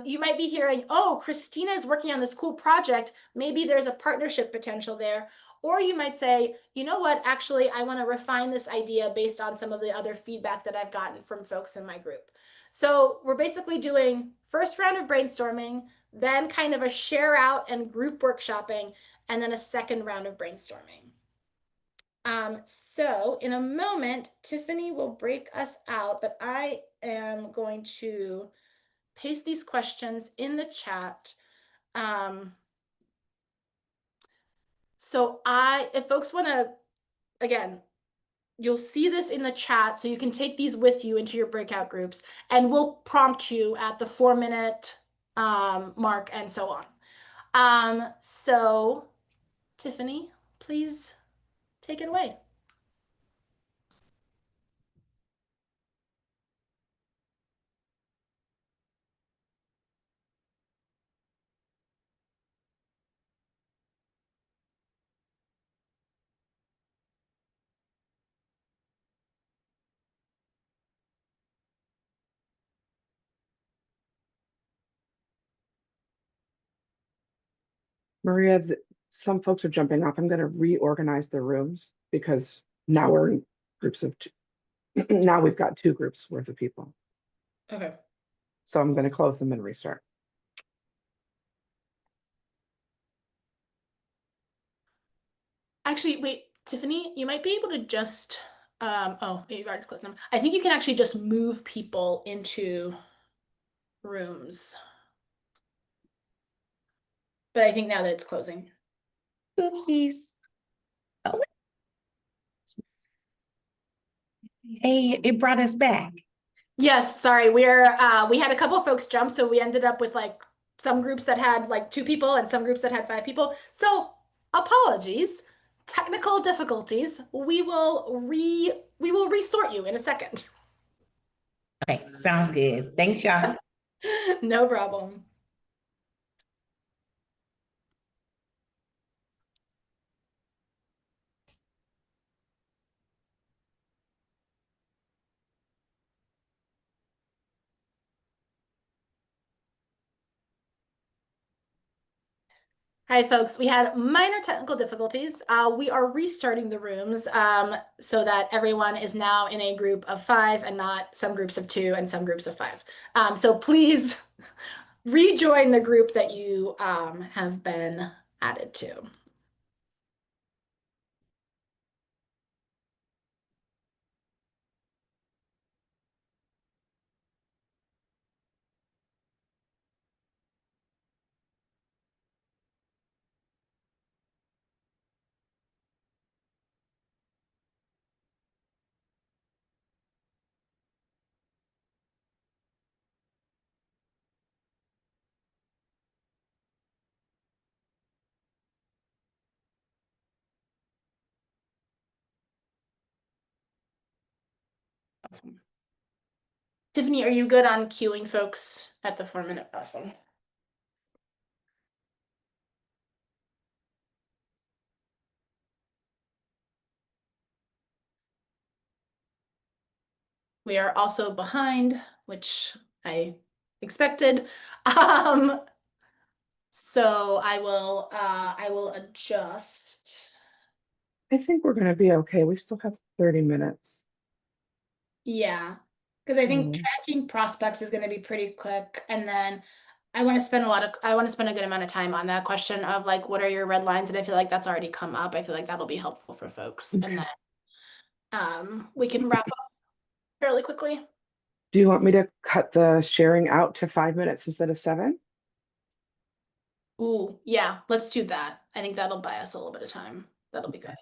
You might be hearing, oh, Christina is working on this cool project. Maybe there's a partnership potential there. Or you might say, you know what, actually, I want to refine this idea based on some of the other feedback that I've gotten from folks in my group. So we're basically doing first round of brainstorming, then kind of a share out and group workshopping, and then a second round of brainstorming. So in a moment, Tiffany will break us out, but I am going to paste these questions in the chat. So if folks want to, again, you'll see this in the chat, so you can take these with you into your breakout groups, and we'll prompt you at the 4-minute mark and so on. So Tiffany, please take it away. Maria, some folks are jumping off. I'm going to reorganize the rooms because now we're in groups of two. Now we've got 2 groups worth of people. Okay. So I'm going to close them and restart. Actually, wait, Tiffany, you might be able to just, oh, you've already closed them. I think you can actually just move people into rooms. But I think now that it's closing. Oopsies. Oh. Hey, it brought us back. Yes, sorry, we had a couple folks jump, so we ended up with like some groups that had like 2 people and some groups that had 5 people. So apologies, technical difficulties. We will resort you in a second. Okay, sounds good. Thanks, y'all. No problem. Hi, folks. We had minor technical difficulties. We are restarting the rooms so that everyone is now in a group of 5 and not some groups of 2 and some groups of 5. So please rejoin the group that you have been added to. Awesome. Tiffany, are you good on queuing folks at the 4-minute? Awesome. We are also behind, which I expected. So I will adjust. I think we're going to be okay. We still have 30 minutes. Yeah, because I think Mm. tracking prospects is going to be pretty quick, and then I want to spend a good amount of time on that question of like, what are your red lines? And I feel like that's already come up. I feel like that'll be helpful for folks, and Okay. then we can wrap up fairly quickly. Do you want me to cut the sharing out to 5 minutes instead of 7? Ooh, yeah, let's do that. I think that'll buy us a little bit of time. That'll be good.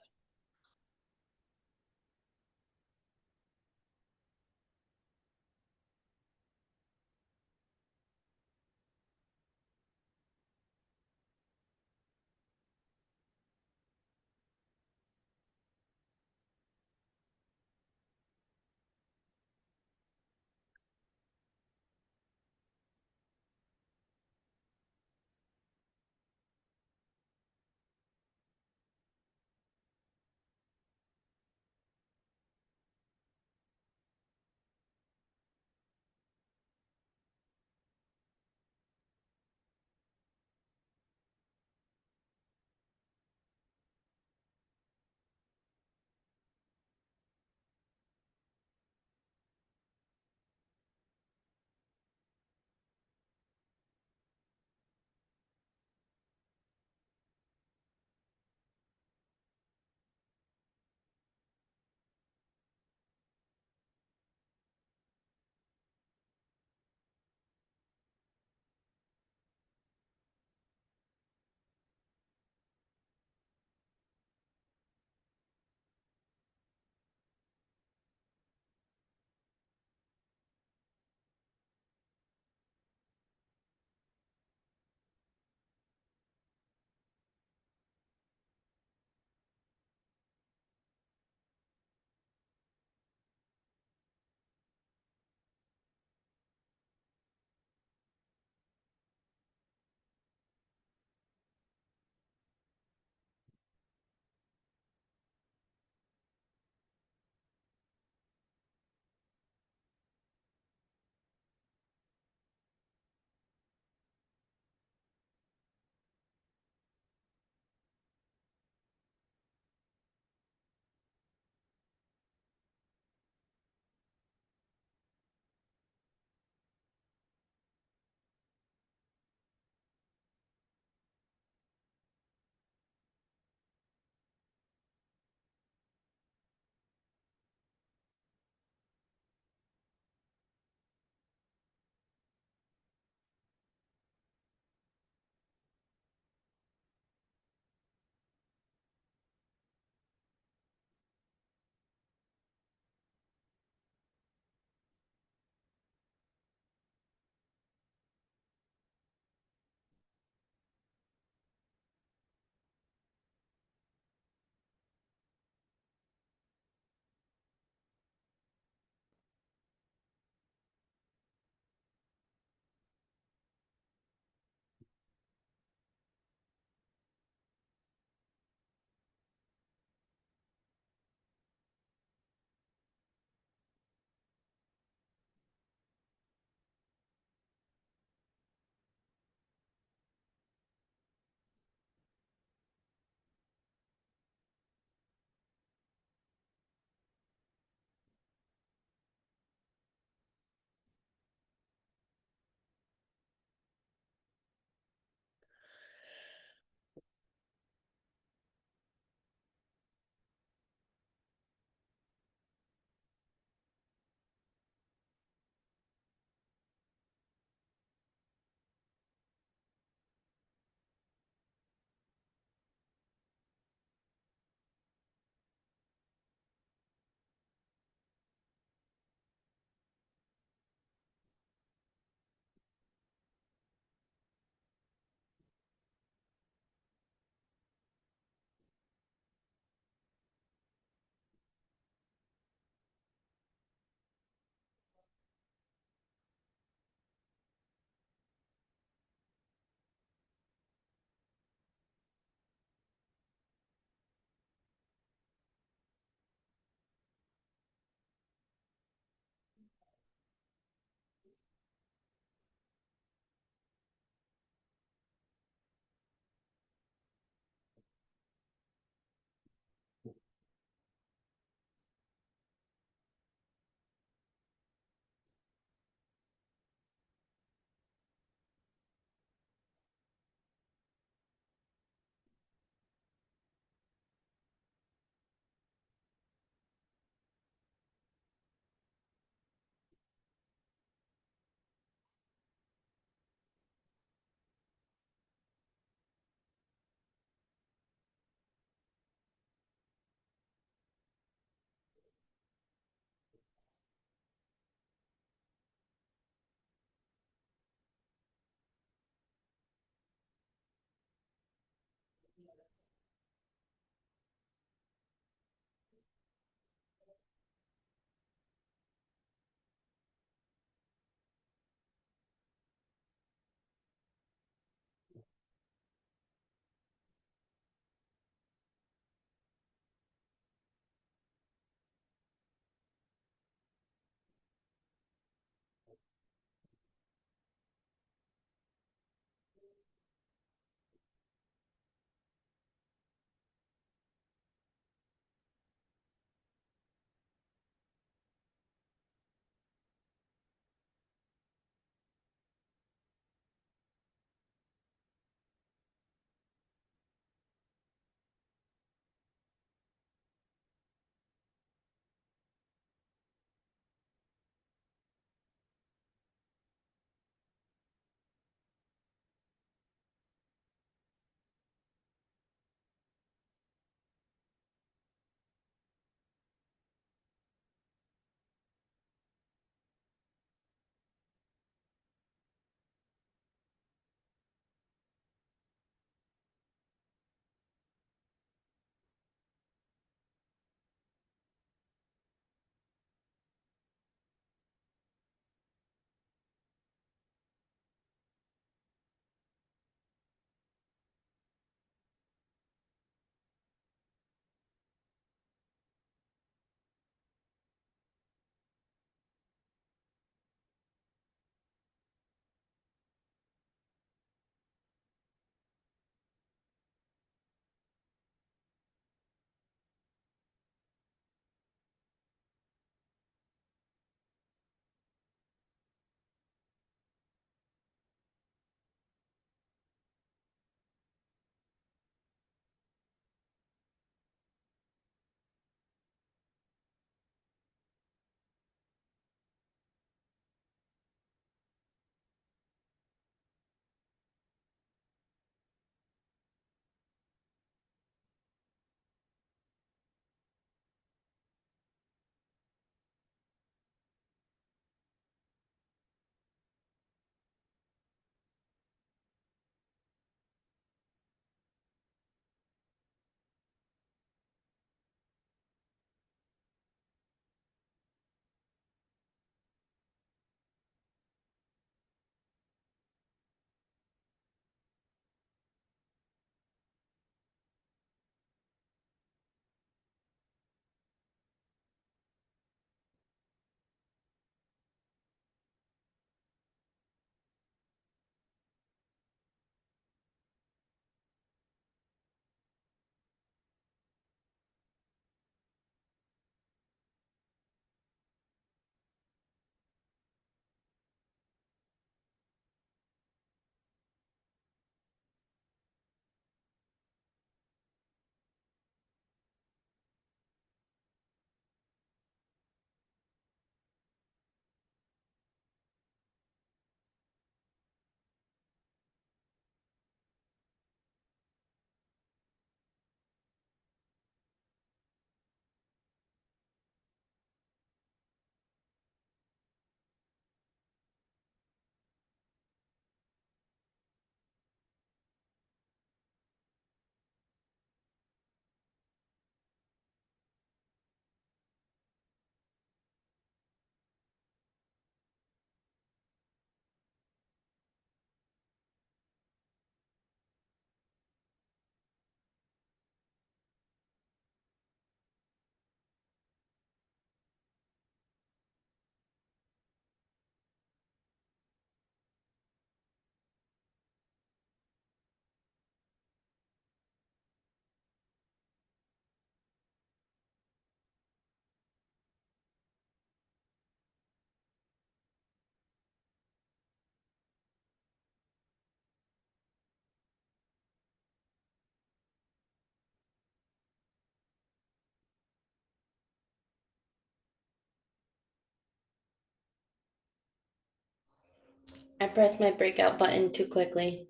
I pressed my breakout button too quickly.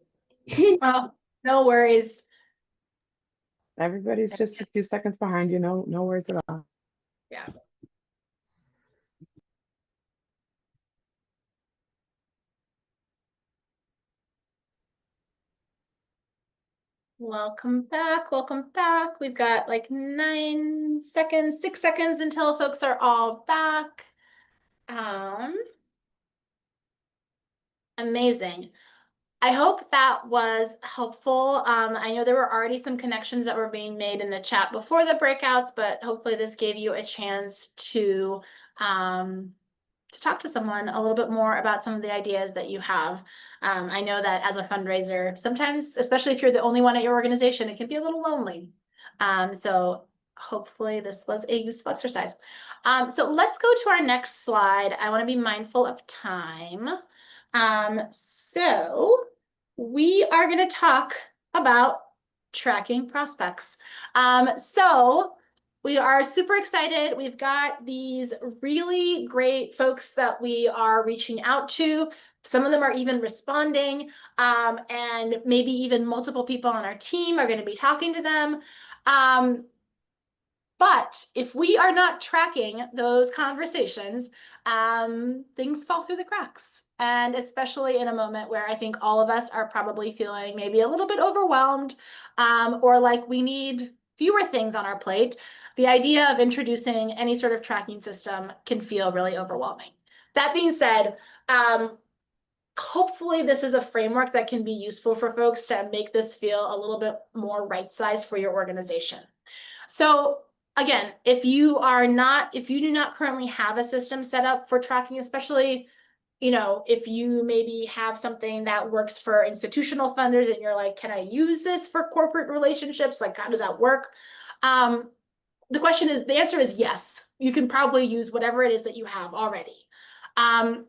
Oh, no worries. Everybody's just a few seconds behind you. No worries at all. Yeah. Welcome back. Welcome back. We've got like 9 seconds, 6 seconds until folks are all back. Amazing. I hope that was helpful. I know there were already some connections that were being made in the chat before the breakouts, but hopefully this gave you a chance to talk to someone a little bit more about some of the ideas that you have. I know that as a fundraiser, sometimes, especially if you're the only one at your organization, it can be a little lonely. So hopefully this was a useful exercise. So let's go to our next slide. I want to be mindful of time. So we are going to talk about tracking prospects. So we are super excited. We've got these really great folks that we are reaching out to. Some of them are even responding, and maybe even multiple people on our team are going to be talking to them. But if we are not tracking those conversations, things fall through the cracks. And especially in a moment where I think all of us are probably feeling maybe a little bit overwhelmed, or like we need fewer things on our plate, the idea of introducing any sort of tracking system can feel really overwhelming. That being said, hopefully this is a framework that can be useful for folks to make this feel a little bit more right-sized for your organization. So again, if you do not currently have a system set up for tracking, especially, if you maybe have something that works for institutional funders and you're like, can I use this for corporate relationships? Like, how does that work? The answer is yes. You can probably use whatever it is that you have already. And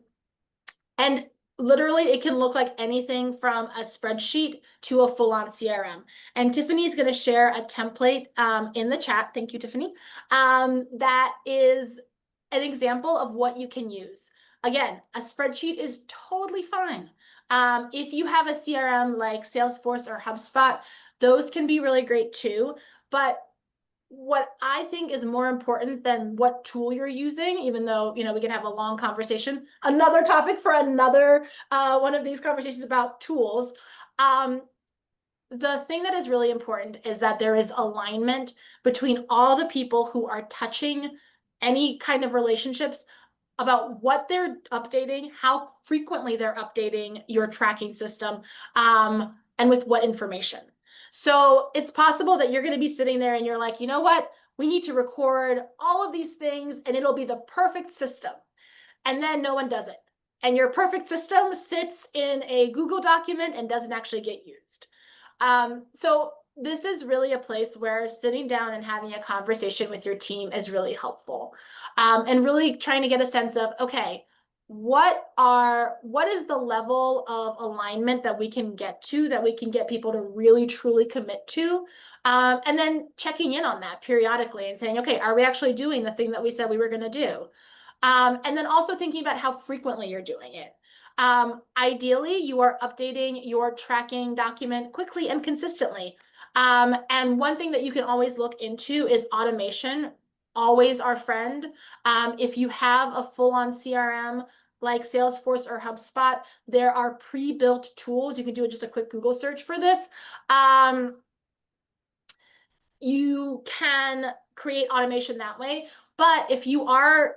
literally, it can look like anything from a spreadsheet to a full-on CRM. And Tiffany is going to share a template in the chat. Thank you, Tiffany. That is an example of what you can use. Again, a spreadsheet is totally fine. If you have a CRM like Salesforce or HubSpot, those can be really great too. But what I think is more important than what tool you're using, even though, we can have a long conversation, another topic for another one of these conversations about tools. The thing that is really important is that there is alignment between all the people who are touching any kind of relationships about what they're updating, how frequently they're updating your tracking system, and with what information. So it's possible that you're going to be sitting there and you're like, you know what? We need to record all of these things and it'll be the perfect system. And then no one does it. And your perfect system sits in a Google document and doesn't actually get used. So this is really a place where sitting down and having a conversation with your team is really helpful. And really trying to get a sense of, okay, what is the level of alignment that we can get to, that we can get people to really truly commit to, and then checking in on that periodically and saying, okay, are we actually doing the thing that we said we were going to do? And then also thinking about how frequently you're doing it. Ideally, you are updating your tracking document quickly and consistently. And one thing that you can always look into is automation. Always our friend. If you have a full-on CRM like Salesforce or HubSpot, there are pre-built tools. You can do just a quick Google search for this. You can create automation that way. But if you are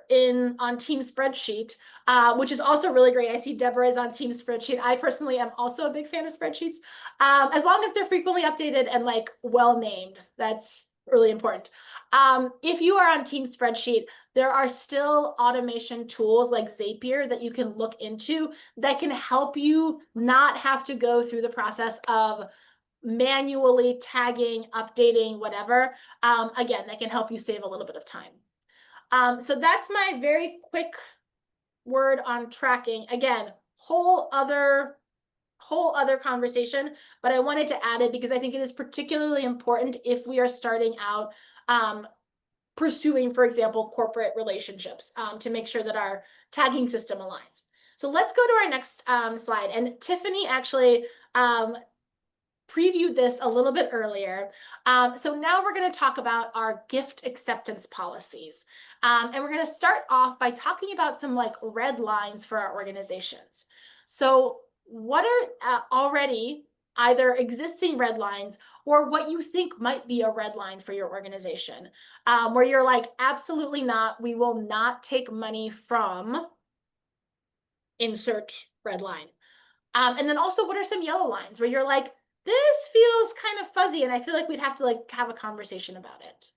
on Team Spreadsheet, which is also really great. I see Deborah is on Team Spreadsheet. I personally am also a big fan of spreadsheets. As long as they're frequently updated and like well named, that's really important. If you are on Team Spreadsheet, there are still automation tools like Zapier that you can look into that can help you not have to go through the process of manually tagging, updating, whatever. Again, that can help you save a little bit of time. So that's my very quick word on tracking. Again, whole other conversation, but I wanted to add it because I think it is particularly important if we are starting out pursuing, for example, corporate relationships, to make sure that our tagging system aligns. So let's go to our next slide. And Tiffany actually previewed this a little bit earlier. So now we're going to talk about our gift acceptance policies. And we're going to start off by talking about some like red lines for our organizations. So what are already either existing red lines or what you think might be a red line for your organization, where you're like, absolutely not, we will not take money from insert red line. And then also, what are some yellow lines where you're like, this feels kind of fuzzy and I feel like we'd have to like have a conversation about it.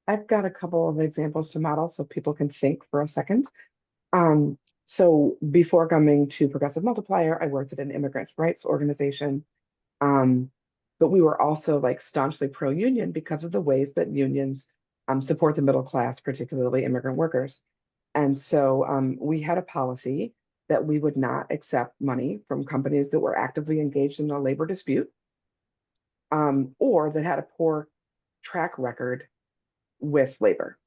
I've got a couple of examples to model so people can think for a second. So before coming to Progressive Multiplier, I worked at an immigrants' rights organization. But we were also like staunchly pro-union because of the ways that unions support the middle class, particularly immigrant workers. And so we had a policy that we would not accept money from companies that were actively engaged in a labor dispute or that had a poor track record with labor.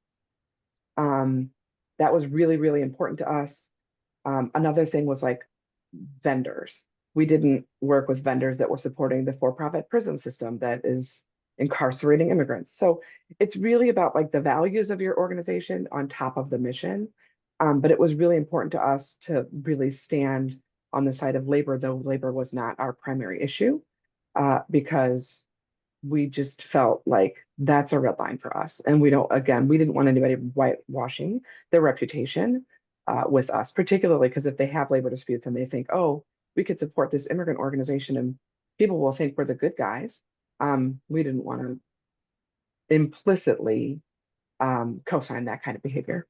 That was really, really important to us. Another thing was like vendors. We didn't work with vendors that were supporting the for-profit prison system that is incarcerating immigrants. So it's really about like the values of your organization on top of the mission. But it was really important to us to really stand on the side of labor, though labor was not our primary issue, because we just felt like that's a red line for us. And we didn't want anybody whitewashing their reputation with us, particularly because if they have labor disputes and they think, oh, we could support this immigrant organization and people will think we're the good guys. We didn't want to implicitly co-sign that kind of behavior.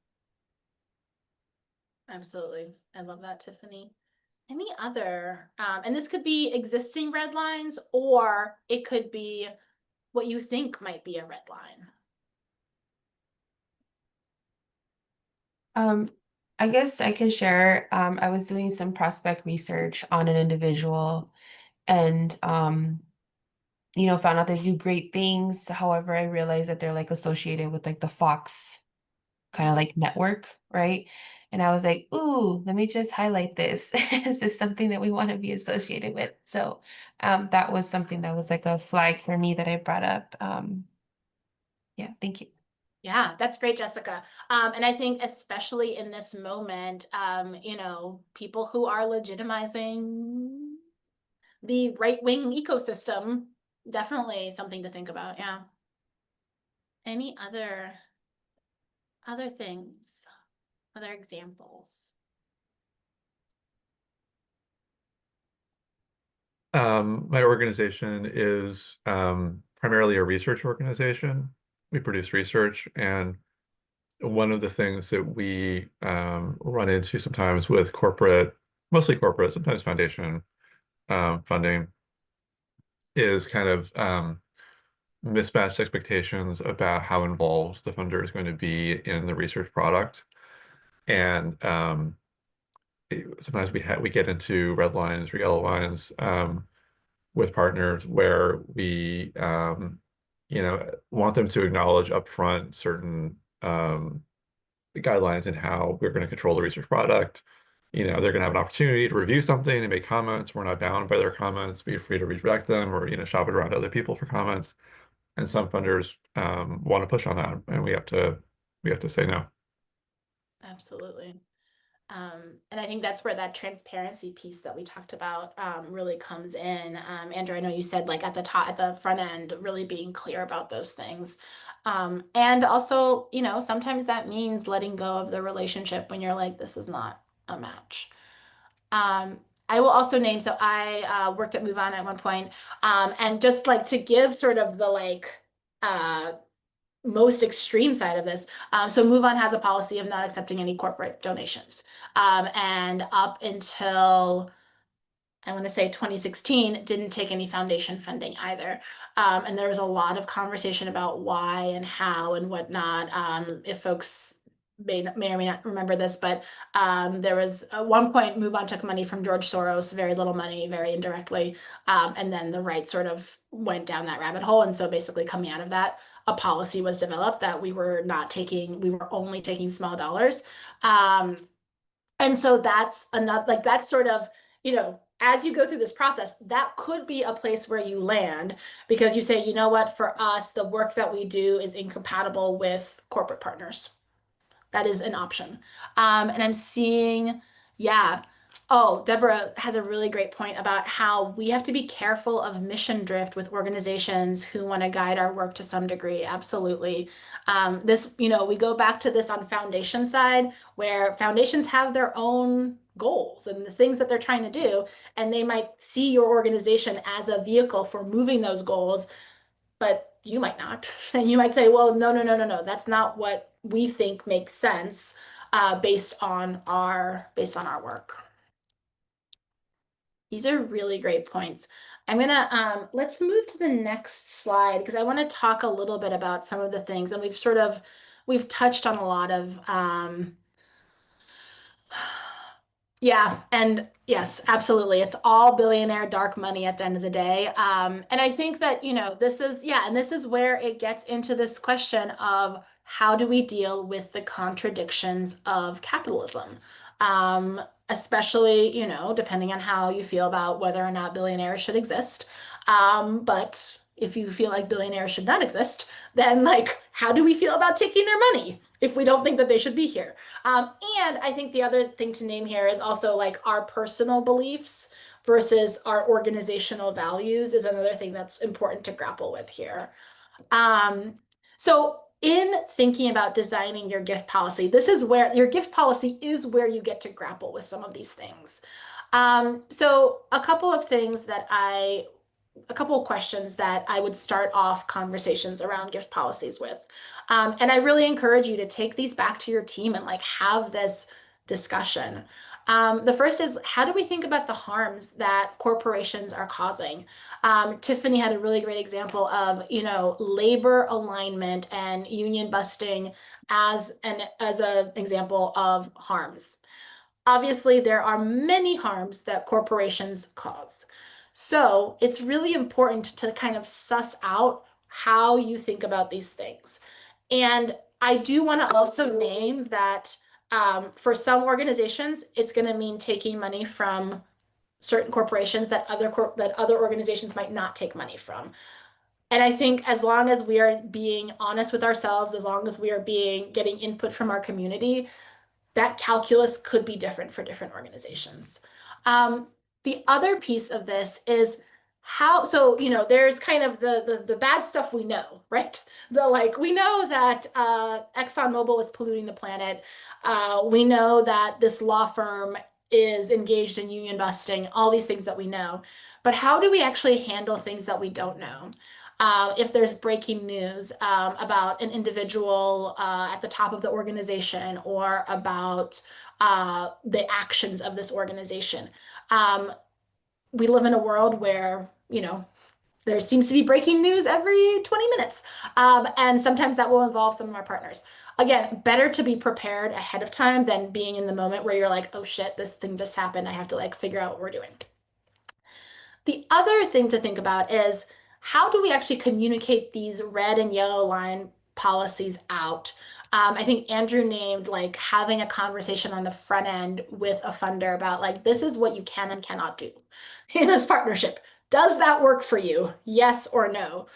Absolutely. I love that, Tiffany. Any other, and this could be existing red lines, or it could be what you think might be a red line. I guess I can share. I was doing some prospect research on an individual and found out they do great things. However, I realized that they're like associated with like the Fox kind of like network, right? And I was like, ooh, let me just highlight this. Is this something that we want to be associated with? So that was something that was like a flag for me that I brought up. Yeah, thank you. Yeah, that's great, Jessica. And I think especially in this moment, people who are legitimizing the right-wing ecosystem, definitely something to think about. Yeah. Any other things, other examples? My organization is primarily a research organization. We produce research, and one of the things that we run into sometimes with mostly corporate, sometimes foundation funding, is kind of mismatched expectations about how involved the funder is going to be in the research product. And sometimes we get into red lines or yellow lines with partners where we want them to acknowledge upfront certain guidelines in how we're going to control the research product. They're going to have an opportunity to review something and make comments. We're not bound by their comments. Be free to redirect them or shop it around to other people for comments. And some funders want to push on that, and we have to say no. Absolutely. And I think that's where that transparency piece that we talked about really comes in. Andrew, I know you said like at the front end, really being clear about those things. And also, sometimes that means letting go of the relationship when you're like, this is not a match. I will also name, so I worked at MoveOn at one point, and just like to give sort of the most extreme side of this. So MoveOn has a policy of not accepting any corporate donations. And up until, I want to say 2016, didn't take any foundation funding either. And there was a lot of conversation about why and how and whatnot. If folks may or may not remember this, but there was at one point MoveOn took money from George Soros, very little money, very indirectly. And then the right sort of went down that rabbit hole. And so basically coming out of that, a policy was developed that we were only taking small dollars. And so that's another, like, that's sort of, you know, as you go through this process, that could be a place where you land because you say, you know what, for us, the work that we do is incompatible with corporate partners. That is an option. And I'm seeing, yeah. Oh, Deborah has a really great point about how we have to be careful of mission drift with organizations who want to guide our work to some degree. Absolutely. This, you know, we go back to this on foundation side where foundations have their own goals and the things that they're trying to do, and they might see your organization as a vehicle for moving those goals, but you might not. And you might say, well, no, that's not what we think makes sense based on our work. These are really great points. I'm gonna let's move to the next slide because I want to talk a little bit about some of the things, and we've touched on a lot of yeah, and yes, absolutely. It's all billionaire dark money at the end of the day. And I think that, you know, this is where it gets into this question of how do we deal with the contradictions of capitalism? Especially, you know, depending on how you feel about whether or not billionaires should exist. But if you feel like billionaires should not exist, then like, how do we feel about taking their money if we don't think that they should be here? And I think the other thing to name here is also like our personal beliefs versus our organizational values is another thing that's important to grapple with here. So in thinking about designing your gift policy, this is where your gift policy is where you get to grapple with some of these things. So a couple of questions that I would start off conversations around gift policies with. And I really encourage you to take these back to your team and like have this discussion. The first is, how do we think about the harms that corporations are causing? Tiffany had a really great example of, you know, labor alignment and union busting as an example of harms. Obviously, there are many harms that corporations cause. So it's really important to kind of suss out how you think about these things. And I do want to also name that for some organizations, it's going to mean taking money from certain corporations that other organizations might not take money from. And I think as long as we are being honest with ourselves, as long as we are getting input from our community, that calculus could be different for different organizations. The other piece of this is how, so, you know, there's kind of the bad stuff we know, right? We know that ExxonMobil is polluting the planet. We know that this law firm is engaged in union busting, all these things that we know. But how do we actually handle things that we don't know? If there's breaking news about an individual at the top of the organization or about the actions of this organization. We live in a world where, you know, there seems to be breaking news every 20 minutes. And sometimes that will involve some of our partners. Again, better to be prepared ahead of time than being in the moment where you're like, oh shit, this thing just happened. I have to like figure out what we're doing. The other thing to think about is, how do we actually communicate these red and yellow line policies out? I think Andrew named like having a conversation on the front end with a funder about like, this is what you can and cannot do in this partnership. Does that work for you? Yes or no?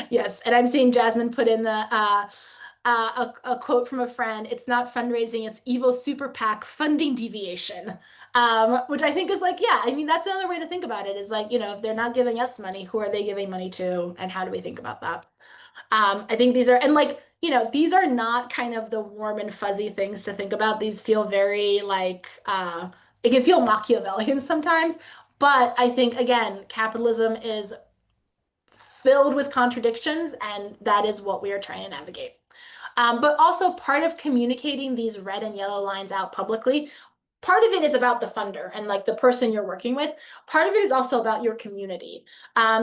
Yes, and I'm seeing Jasmine put in the a quote from a friend. It's not fundraising, it's evil super PAC funding deviation. Which I think is like, yeah, I mean, that's another way to think about it is like, you know, if they're not giving us money, who are they giving money to? And how do we think about that? I think these are, and like, you know, these are not kind of the warm and fuzzy things to think about. These feel very like, it can feel Machiavellian sometimes, but I think, again, capitalism is filled with contradictions, and that is what we are trying to navigate. But also part of communicating these red and yellow lines out publicly, part of it is about the funder and like the person you're working with. Part of it is also about your community,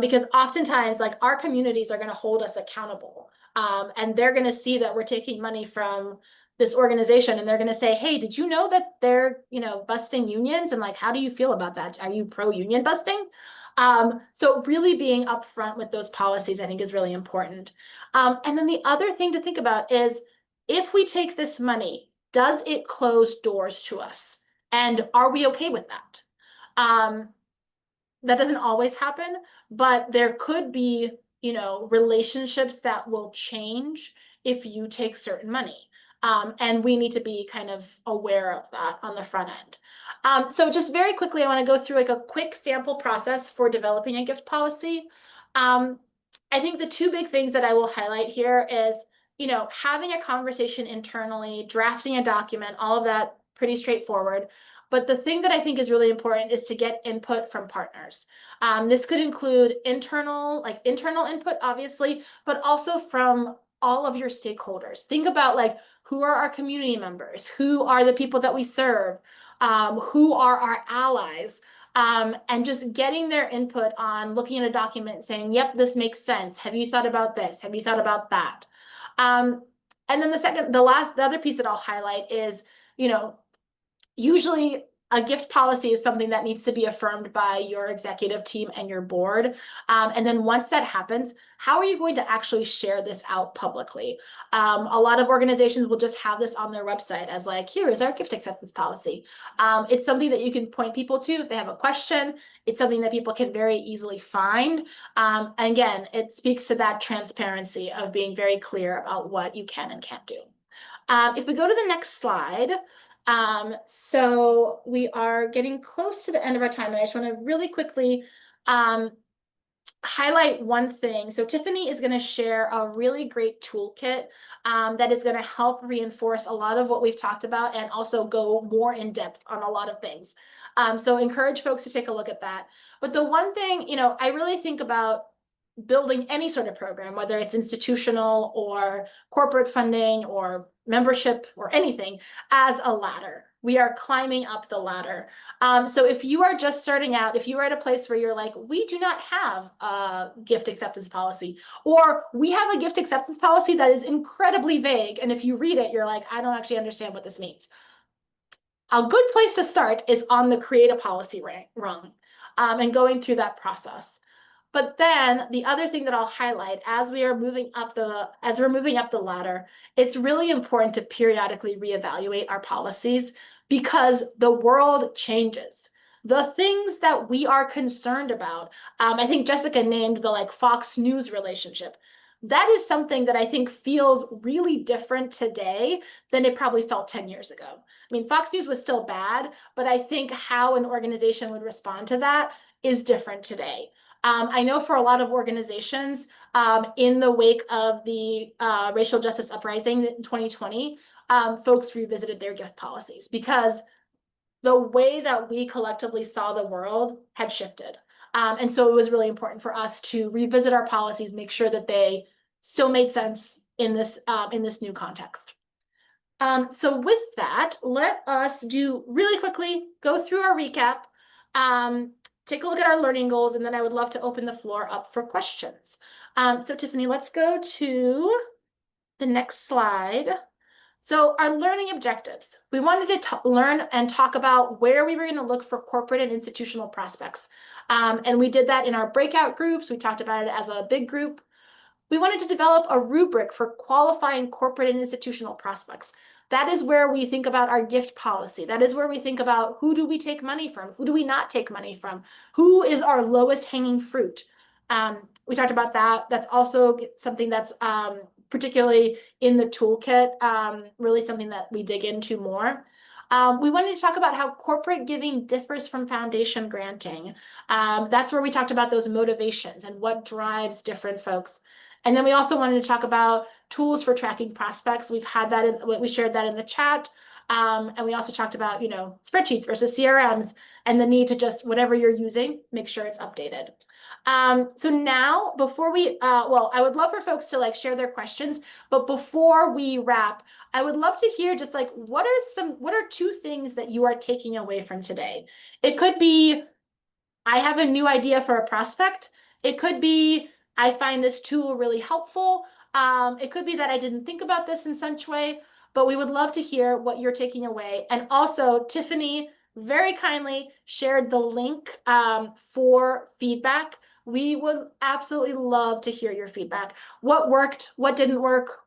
because oftentimes like our communities are going to hold us accountable, and they're going to see that we're taking money from this organization, and they're going to say, hey, did you know that they're, you know, busting unions? And like, how do you feel about that? Are you pro union busting? So really being upfront with those policies, I think, is really important. And then the other thing to think about is if we take this money, does it close doors to us? And are we okay with that? That doesn't always happen, but there could be, you know, relationships that will change if you take certain money. And we need to be kind of aware of that on the front end. So just very quickly, I want to go through like a quick sample process for developing a gift policy. I think the two big things that I will highlight here is, you know, having a conversation internally, drafting a document, all of that pretty straightforward. But the thing that I think is really important is to get input from partners. This could include internal input, obviously, but also from all of your stakeholders. Think about like, who are our community members? Who are the people that we serve? Who are our allies? And just getting their input on looking at a document and saying, yep, this makes sense. Have you thought about this? Have you thought about that? And then the other piece that I'll highlight is, you know, usually a gift policy is something that needs to be affirmed by your executive team and your board. And then once that happens, how are you going to actually share this out publicly? A lot of organizations will just have this on their website as like, here is our gift acceptance policy. It's something that you can point people to if they have a question. It's something that people can very easily find. And again, it speaks to that transparency of being very clear about what you can and can't do. If we go to the next slide, so we are getting close to the end of our time, and I just want to really quickly highlight one thing. So Tiffany is going to share a really great toolkit that is going to help reinforce a lot of what we've talked about and also go more in depth on a lot of things. So encourage folks to take a look at that. But the one thing, you know, I really think about building any sort of program, whether it's institutional or corporate funding or membership or anything, as a ladder. We are climbing up the ladder. So if you are just starting out, if you are at a place where you're like, we do not have a gift acceptance policy, or we have a gift acceptance policy that is incredibly vague, and if you read it, you're like, I don't actually understand what this means. A good place to start is on the create a policy rung, and going through that process. But then the other thing that I'll highlight as we're moving up the ladder, it's really important to periodically reevaluate our policies because the world changes. The things that we are concerned about, I think Jessica named the like Fox News relationship. That is something that I think feels really different today than it probably felt 10 years ago. I mean, Fox News was still bad, but I think how an organization would respond to that is different today. I know for a lot of organizations, in the wake of the racial justice uprising in 2020, folks revisited their gift policies because the way that we collectively saw the world had shifted. And so it was really important for us to revisit our policies, make sure that they still made sense in this new context. So with that, let us do really quickly, go through our recap, take a look at our learning goals, and then I would love to open the floor up for questions. So Tiffany, let's go to the next slide. So our learning objectives, we wanted to learn and talk about where we were going to look for corporate and institutional prospects. And we did that in our breakout groups. We talked about it as a big group. We wanted to develop a rubric for qualifying corporate and institutional prospects. That is where we think about our gift policy. That is where we think about who do we take money from? Who do we not take money from? Who is our lowest hanging fruit? We talked about that. That's also something that's particularly in the toolkit, really something that we dig into more. We wanted to talk about how corporate giving differs from foundation granting. That's where we talked about those motivations and what drives different folks. And then we also wanted to talk about tools for tracking prospects. We've had that, we shared that in the chat. And we also talked about, you know, spreadsheets versus CRMs and the need to just, whatever you're using, make sure it's updated. So now before we, well, I would love for folks to like share their questions, but before we wrap, I would love to hear just like, what are two things that you are taking away from today? It could be, I have a new idea for a prospect. It could be, I find this tool really helpful. It could be that I didn't think about this in such way, but we would love to hear what you're taking away. And also Tiffany very kindly shared the link for feedback. We would absolutely love to hear your feedback. What worked? What didn't work?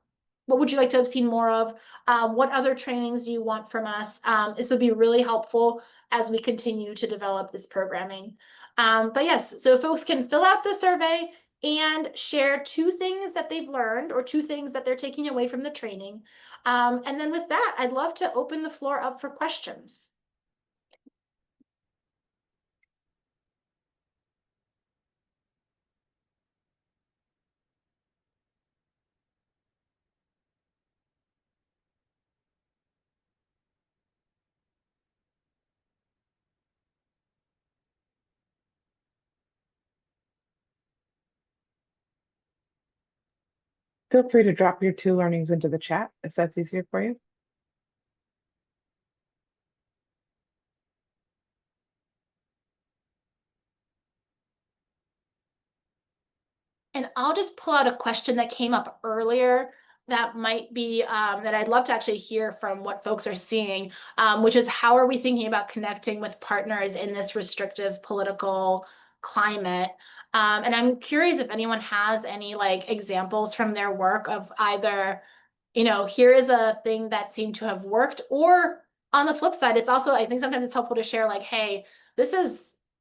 what would you like to have seen more of? What other trainings do you want from us? This would be really helpful as we continue to develop this programming. But yes, so folks can fill out the survey and share 2 things that they've learned or 2 things that they're taking away from the training. And then with that, I'd love to open the floor up for questions. Feel free to drop your 2 learnings into the chat if that's easier for you. And I'll just pull out a question that came up earlier that might be that I'd love to actually hear from what folks are seeing, which is how are we thinking about connecting with partners in this restrictive political climate? And I'm curious if anyone has any like examples from their work of either, here is a thing that seemed to have worked, or on the flip side, it's also, I think sometimes it's helpful to share like, hey, this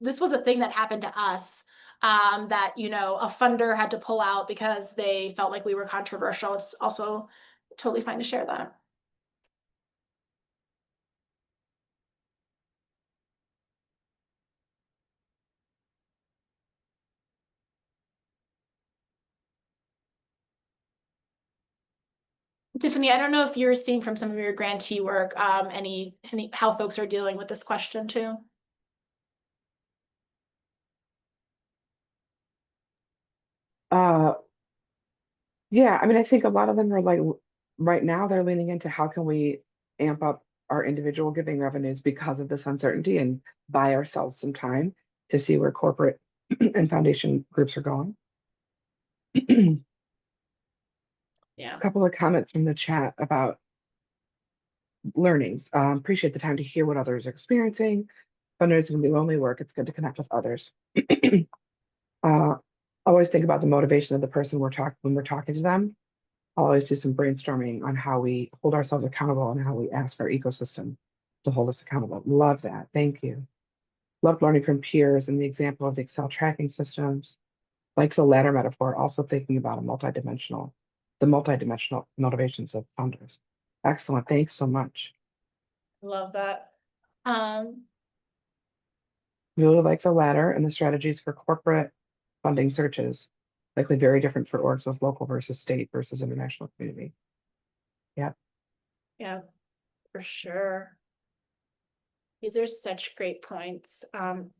was a thing that happened to us. That, a funder had to pull out because they felt like we were controversial. It's also totally fine to share that. Tiffany, I don't know if you're seeing from some of your grantee work, any how folks are dealing with this question too. Yeah, I mean, I think a lot of them are like, right now they're leaning into how can we amp up our individual giving revenues because of this uncertainty and buy ourselves some time to see where corporate and foundation groups are going. Yeah. A couple of comments from the chat about learnings. Appreciate the time to hear what others are experiencing. Fundraising can be lonely work. It's good to connect with others. Always think about the motivation of the person when we're talking to them. I'll always do some brainstorming on how we hold ourselves accountable and how we ask our ecosystem to hold us accountable. Love that. Thank you. Love learning from peers and the example of the Excel tracking systems. Like the ladder metaphor, also thinking about the multidimensional motivations of funders. Excellent. Thanks so much. Love that. Really like the ladder and the strategies for corporate funding searches. Likely very different for orgs with local versus state versus international community. Yeah. Yeah, for sure. These are such great points. I'm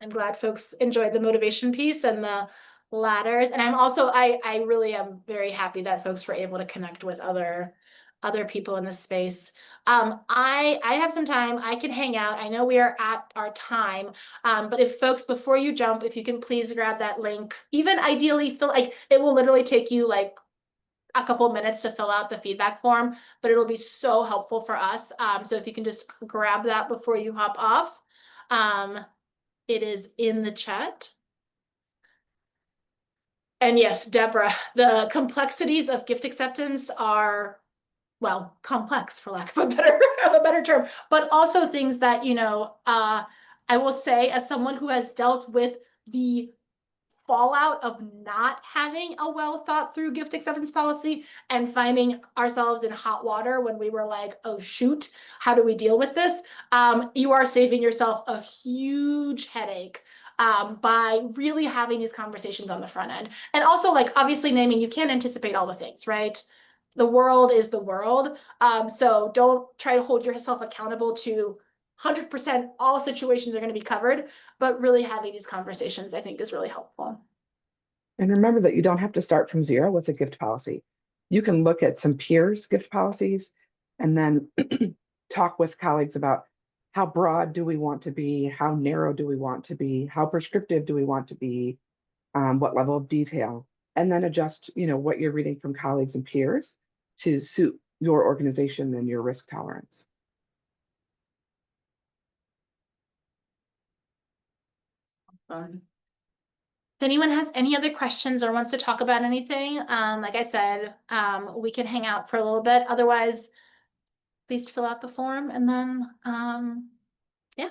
glad folks enjoyed the motivation piece and the ladders. And I'm also, I really am very happy that folks were able to connect with other people in this space. I have some time, I can hang out. I know we are at our time, but if folks, before you jump, if you can please grab that link, even ideally feel like it will literally take you like a couple of minutes to fill out the feedback form, but it'll be so helpful for us. So if you can just grab that before you hop off. It is in the chat. And yes, Deborah, the complexities of gift acceptance are, well, complex for lack of a better term, but also things that, I will say as someone who has dealt with the fallout of not having a well thought through gift acceptance policy and finding ourselves in hot water when we were like, oh shoot, how do we deal with this? You are saving yourself a huge headache by really having these conversations on the front end. And also like obviously naming, you can't anticipate all the things, right? The world is the world. So don't try to hold yourself accountable to 100% all situations are going to be covered, but really having these conversations, I think, is really helpful. And remember that you don't have to start from zero with a gift policy. You can look at some peers' gift policies and then talk with colleagues about how broad do we want to be, how narrow do we want to be, how prescriptive do we want to be, what level of detail, and then adjust, what you're reading from colleagues and peers to suit your organization and your risk tolerance. If anyone has any other questions or wants to talk about anything, like I said, we can hang out for a little bit. Otherwise, please fill out the form and then, yeah.